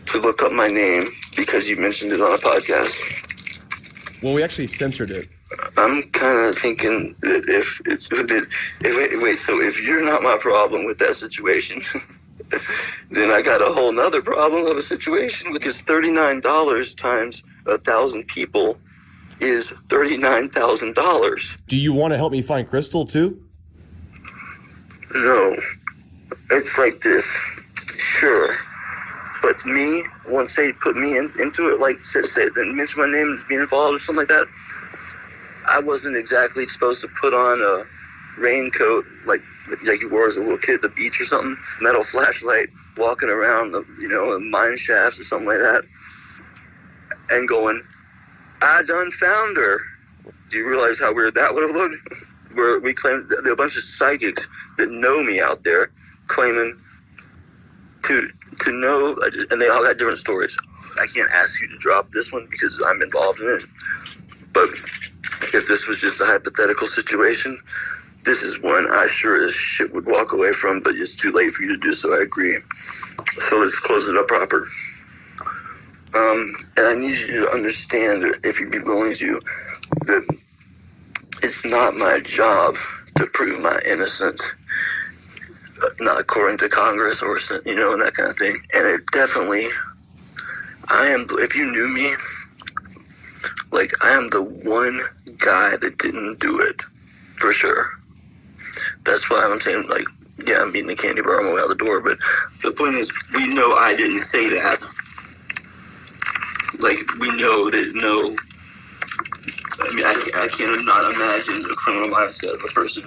to look up my name because you mentioned it on a podcast. Well, we actually censored it. I'm kind of thinking that if you're not my problem with that situation, then I got a whole nother problem of a situation, because $39 times 1,000 people is $39,000. Do you want to help me find Crystal too? No. It's like this. Sure. But me, once they put me into it, like say mention my name and being involved or something like that, I wasn't exactly supposed to put on a raincoat like you wore as a little kid at the beach or something, metal flashlight, walking around, in mine shafts or something like that, and going, I done found her. Do you realize how weird that would have looked? Where we claimed there are a bunch of psychics that know me out there claiming to know, and they all got different stories. I can't ask you to drop this one because I'm involved in it. But if this was just a hypothetical situation, this is one I sure as shit would walk away from, but it's too late for you to do so, I agree. So let's close it up proper. And I need you to understand, if you'd be willing to, that it's not my job to prove my innocence, not according to Congress or, and that kind of thing. And it definitely, if you knew me, I am the one guy that didn't do it, for sure. That's why I'm saying, I'm eating a candy bar on my way out the door, but the point is, we know I didn't say that. We know that I cannot imagine the criminal mindset of a person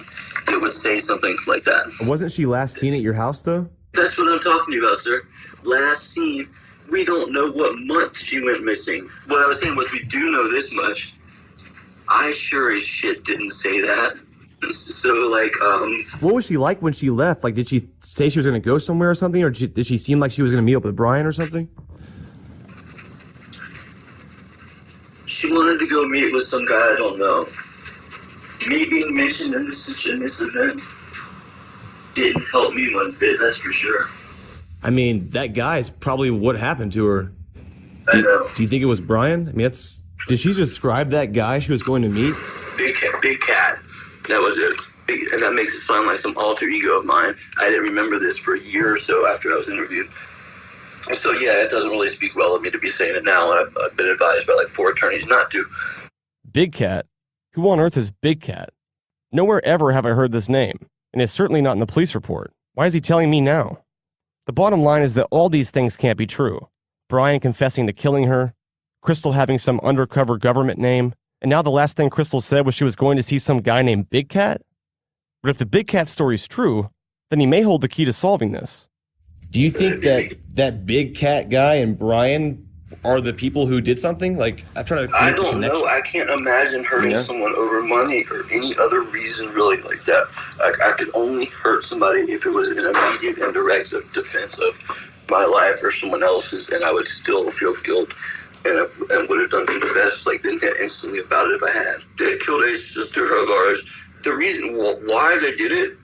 that would say something like that. Wasn't she last seen at your house, though? That's what I'm talking about, sir. Last seen We don't know what month she went missing. What I was saying was we do know this much. I sure as shit didn't say that. So, like, What was she like when she left? Like, did she say she was going to go somewhere or something? Or did she seem like she was going to meet up with Brian or something? she wanted to go meet with some guy I don't know. Me being mentioned in this event didn't help me one bit, that's for sure. I mean, that guy's probably what happened to her. I know. Do you think it was Brian? I mean, did she describe that guy she was going to meet? Big cat. That was it. And that makes it sound like some alter ego of mine. I didn't remember this for a year or so after I was interviewed. So yeah, it doesn't really speak well of me to be saying it now. I've been advised by like 4 attorneys not to. Big Cat? Who on earth is Big Cat? Nowhere ever have I heard this name, and it's certainly not in the police report. Why is he telling me now? The bottom line is that all these things can't be true. Brian confessing to killing her, Crystal having some undercover government name, and now the last thing Crystal said was she was going to see some guy named Big Cat? But if the Big Cat story's true, then he may hold the key to solving this. Do you think that Big Cat guy and Brian are the people who did something? Like, I'm trying to I don't know. I can't imagine hurting someone over money or any other reason really like that. I could only hurt somebody if it was an immediate and direct defense of my life or someone else's, and I would still feel guilt and would have done confessed like then instantly about it if I had. They killed a sister of ours. The reason why they did it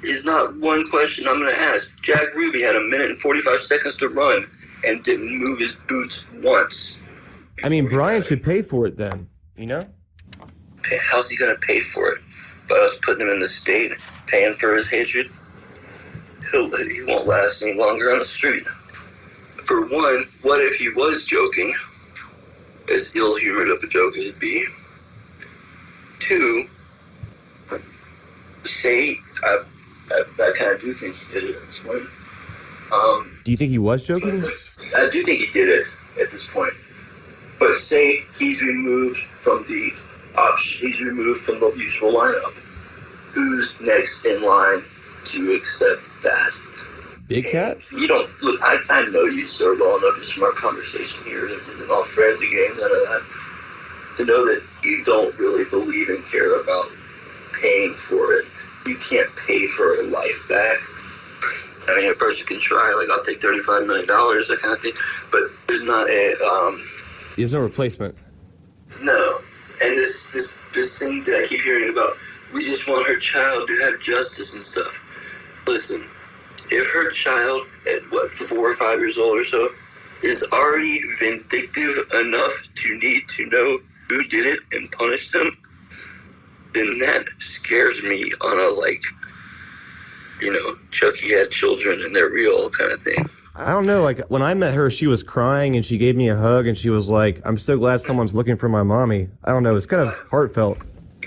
is not one question I'm going to ask. Jack Ruby had 1 minute and 45 seconds to run and didn't move his boots once. I mean, Brian should pay for it then, you know? How's he going to pay for it? By us putting him in the state, paying for his hatred? He won't last any longer on the street. For one, what if he was joking? As ill-humored of a joke as it'd be. 2, say, I kind of do think he did it at this point. Do you think he was joking? I do think he did it at this point. But say he's removed from the option, he's removed from the usual lineup. Who's next in line to accept that? Big Cat? You don't look. I know you so well enough just from our conversation here. It's all friendly games, none of that. To know that you don't really believe and care about paying for it. You can't pay for a life back. I mean, a person can try, like, I'll take $35 million, that kind of thing, but there's not a, There's no replacement. No. And this thing that I keep hearing about, we just want her child to have justice and stuff. Listen, if her child at, 4 or 5 years old or so, is already vindictive enough to need to know who did it and punish them, then that scares me on a, like, you know, Chucky had children and they're real kind of thing. I don't know, like, when I met her, she was crying and she gave me a hug and she was like, I'm so glad someone's looking for my mommy. I don't know, it's kind of heartfelt.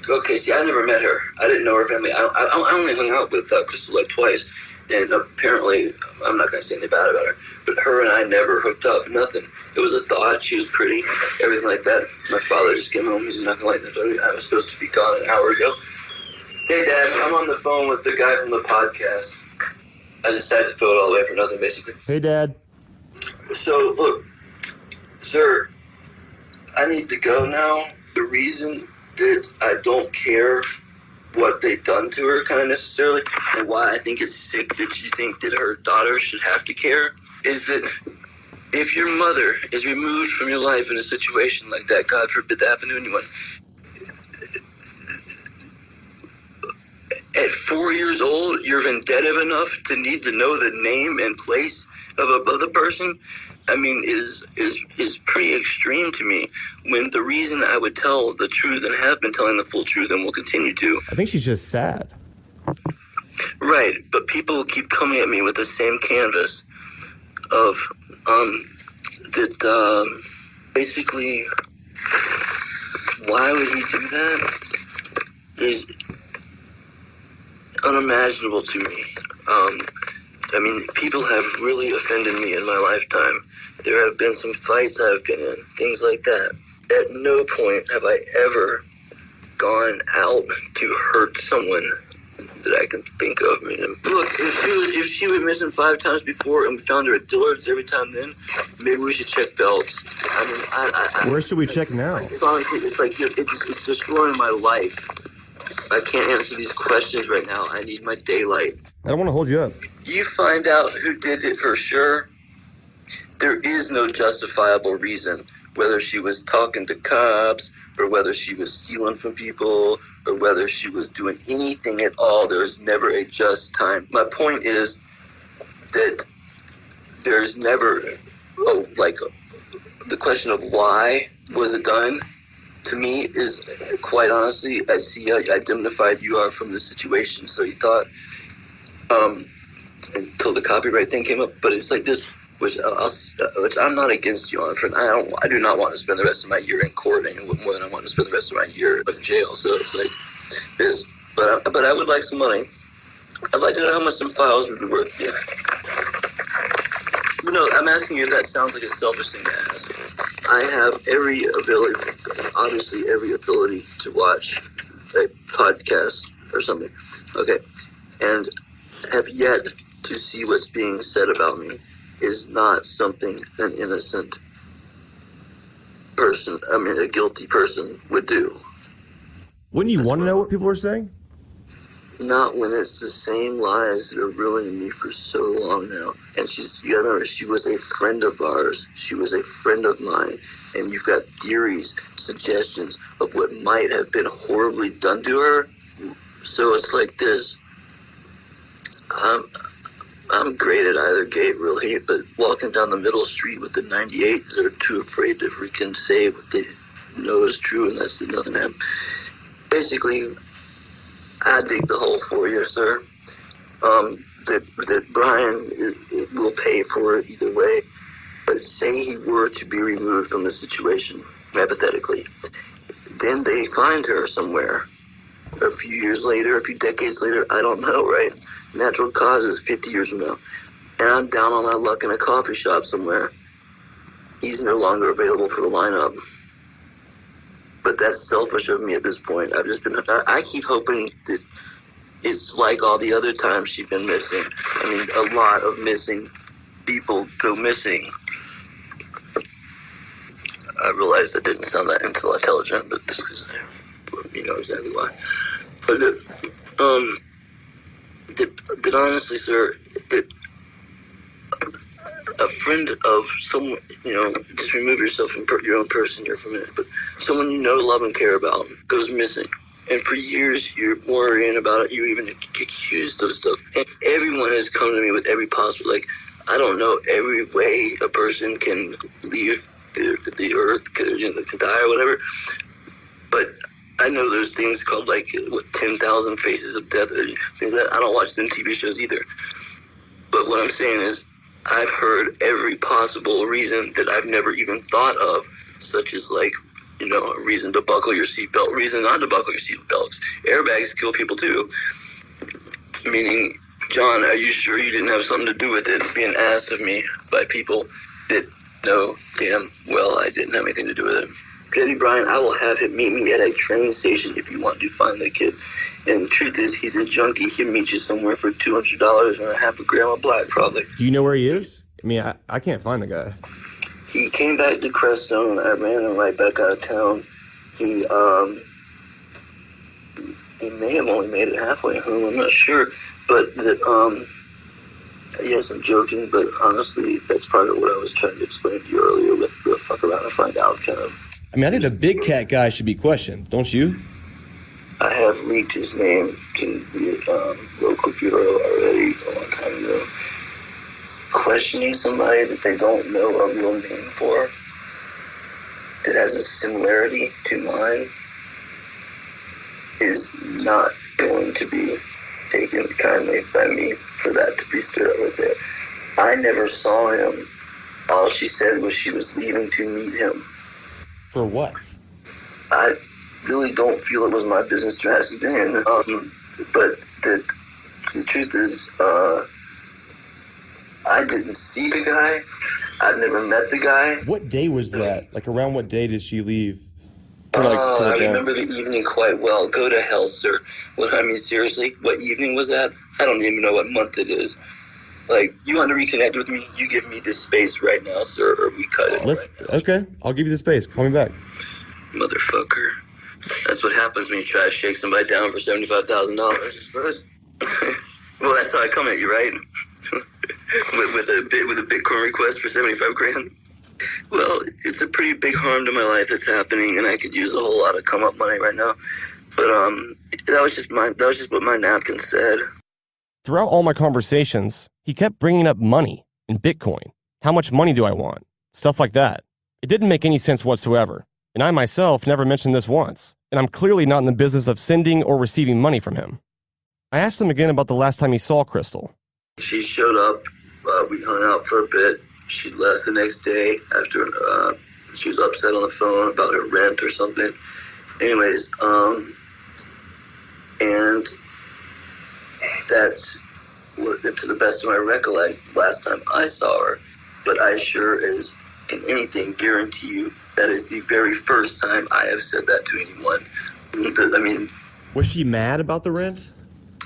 Okay, see, I never met her. I didn't know her family. I only hung out with Crystal like twice, and apparently, I'm not going to say anything bad about her, but her and I never hooked up, nothing. It was a thought, she was pretty, everything like that. My father just came home, he's not going to like that. I was supposed to be gone an hour ago. Hey, Dad, I'm on the phone with the guy from the podcast. I decided to throw it all away for nothing, basically. Hey, Dad. So, look, sir, I need to go now. The reason that I don't care what they've done to her, kind of necessarily, and why I think it's sick that you think that her daughter should have to care, is that if your mother is removed from your life in a situation like that, God forbid that happen to anyone, at 4 years old, you're vindictive enough to need to know the name and place of a person, I mean, is pretty extreme to me, when the reason I would tell the truth and have been telling the full truth and will continue to. I think she's just sad. Right, but people keep coming at me with the same canvas of, basically, why would he do that is unimaginable to me. I mean, people have really offended me in my lifetime. There have been some fights I've been in, things like that. At no point have I ever gone out to hurt someone that I can think of. Man. Look, if she went missing 5 times before and we found her at Dillard's every time then, maybe we should check belts. I mean, Where should we check now? Honestly, it's like it's destroying my life. I can't answer these questions right now. I need my daylight. I don't want to hold you up. You find out who did it for sure. There is no justifiable reason, whether she was talking to cops or whether she was stealing from people or whether she was doing anything at all. There is never a just time. My point is that there's never, the question of why was it done, to me, is quite honestly, I see how identified you are from the situation. So you thought, until the copyright thing came up, but it's like this, which I'm not against you on, friend. I do not want to spend the rest of my year in court any more than I want to spend the rest of my year in jail. So it's like this, but I would like some money. I'd like to know how much some files would be worth. Yeah. But no, I'm asking you if that sounds like a selfish thing to ask. I have every ability to watch a podcast or something. Okay. And have yet to see what's being said about me is not something an innocent person, a guilty person would do. Wouldn't you want to know what people are saying? Not when it's the same lies that are ruining me for so long now. And she was a friend of ours. She was a friend of mine. And you've got theories, suggestions of what might have been horribly done to her. So it's like this. I'm great at either gate, really, but walking down the middle street with the 98 that are too afraid to freaking say what they know is true, and that's nothing happened. Basically, I dig the hole for you, sir. That Brian will pay for it either way, but say he were to be removed from the situation, hypothetically, then they find her somewhere. A few years later, a few decades later, I don't know, right? Natural causes 50 years from now. And I'm down on my luck in a coffee shop somewhere. He's no longer available for the lineup. But that's selfish of me at this point. I keep hoping that it's like all the other times she's been missing. A lot of missing people go missing. I realize that didn't sound that intelligent, but just because you know exactly why. But that honestly, sir, that a friend of someone, just remove yourself from your own person here for a minute, but someone you know, love, and care about goes missing. And for years, you're worrying about it. You even accused of stuff. And everyone has come to me with every possible, I don't know every way a person can leave the earth, they can die or whatever. But I know there's things called 10,000 Faces of Death, or things that I don't watch them TV shows either. But what I'm saying is, I've heard every possible reason that I've never even thought of, such as a reason to buckle your seatbelt, reason not to buckle your seatbelts. Airbags kill people too. Meaning, John, are you sure you didn't have something to do with it being asked of me by people that know damn well I didn't have anything to do with it? Eddie Bryan, I will have him meet me at a train station if you want to find that kid. And the truth is, he's a junkie. He'll meet you somewhere for $200 and a half a gram of black, probably. Do you know where he is? I can't find the guy. He came back to Crestone. I ran him right back out of town. He may have only made it halfway home. I'm not sure. But yes, I'm joking, but honestly, that's part of what I was trying to explain to you earlier with the fuck around and find out kind of. I think the big cat guy should be questioned, don't you? I have leaked his name to the local bureau already a long time ago. Questioning somebody that they don't know a real name for, that has a similarity to mine, is not going to be taken kindly by me for that to be stirred up with it. I never saw him. All she said was she was leaving to meet him. For what? I really don't feel it was my business to ask then. But the truth is, I didn't see the guy. I've never met the guy. What day was that? Around what day did she leave? Or to I it, yeah. remember the evening quite well. Go to hell, sir. Well, I mean, seriously, what evening was that? I don't even know what month it is. Like, you want to reconnect with me? You give me this space right now, sir, or we cut it. Okay, I'll give you the space. Call me back. Motherfucker. That's what happens when you try to shake somebody down for $75,000, I suppose. Well, that's how I come at you, right? with a Bitcoin request for 75 grand. Well, it's a pretty big harm to my life that's happening, and I could use a whole lot of come up money right now. But that was just what my napkin said. Throughout all my conversations, he kept bringing up money and Bitcoin. How much money do I want? Stuff like that. It didn't make any sense whatsoever. And I myself never mentioned this once. And I'm clearly not in the business of sending or receiving money from him. I asked him again about the last time he saw Crystal. She showed up. We hung out for a bit. She left the next day after she was upset on the phone about her rent or something. Anyways, and that's what, to the best of my recollection, last time I saw her. But I sure as can anything guarantee you that is the very first time I have said that to anyone. I mean, Was she mad about the rent?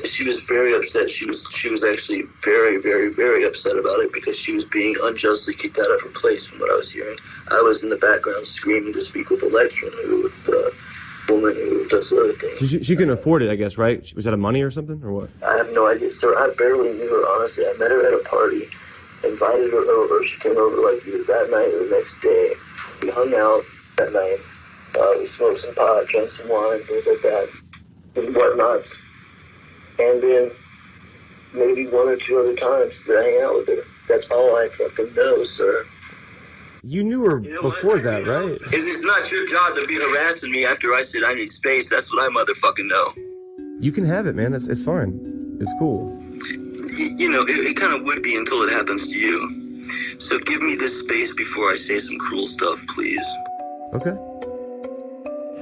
she was very upset. She was actually very, very, very upset about it because she was being unjustly kicked out of her place from what I was hearing. I was in the background screaming to speak with the lecturer, with the woman who does the other thing. So she couldn't afford it, I guess, right? Was that a money or something, or what? I have no idea, sir. I barely knew her, honestly. I met her at a party, invited her over. She came over like either that night or the next day. We hung out that night. We smoked some pot, drank some wine, things like that, and whatnots. And then maybe one or two other times did I hang out with her. That's all I fucking know, sir. You knew her before that, right? It's not your job to be harassing me after I said I need space. That's what I motherfucking know. You can have it, man. It's fine. It's cool. It kind of would be until it happens to you. So give me this space before I say some cruel stuff, please. Okay.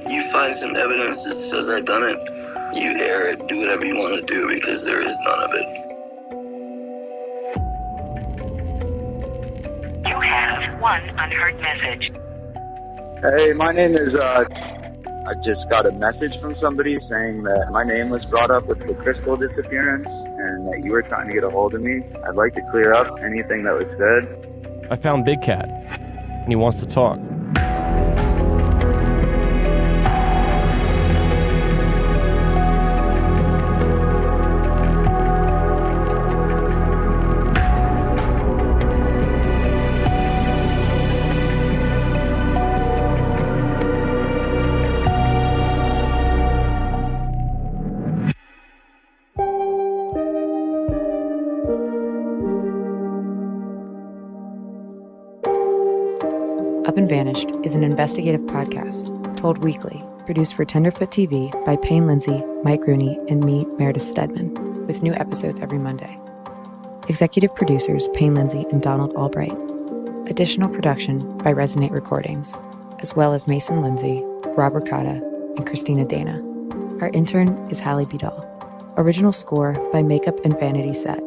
You find some evidence that says I've done it. You air it, do whatever you want to do, because there is none of it. You have one unheard message. Hey, my name is, I just got a message from somebody saying that my name was brought up with the Crystal disappearance and that you were trying to get a hold of me. I'd like to clear up anything that was said. I found Big Cat, and he wants to talk. Up and Vanished is an investigative podcast told weekly, produced for Tenderfoot TV by Payne Lindsey, Mike Rooney, and me, Meredith Stedman, with new episodes every Monday. Executive producers Payne Lindsey and Donald Albright. Additional production by Resonate Recordings, as well as Mason Lindsay, Rob Ricotta, and Christina Dana. Our intern is Hallie Bidal. Original score by Makeup and Vanity Set.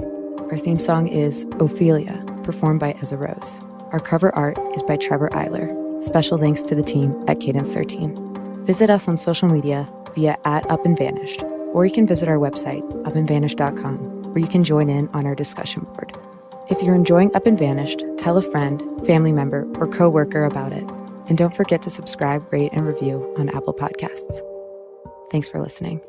Our theme song is Ophelia, performed by Ezra Rose. Our cover art is by Trevor Eiler. Special thanks to the team at Cadence 13. Visit us on social media via @UpAndVanished, or you can visit our website, upandvanished.com, where you can join in on our discussion board. If you're enjoying Up and Vanished, tell a friend, family member, or coworker about it. And don't forget to subscribe, rate, and review on Apple Podcasts. Thanks for listening.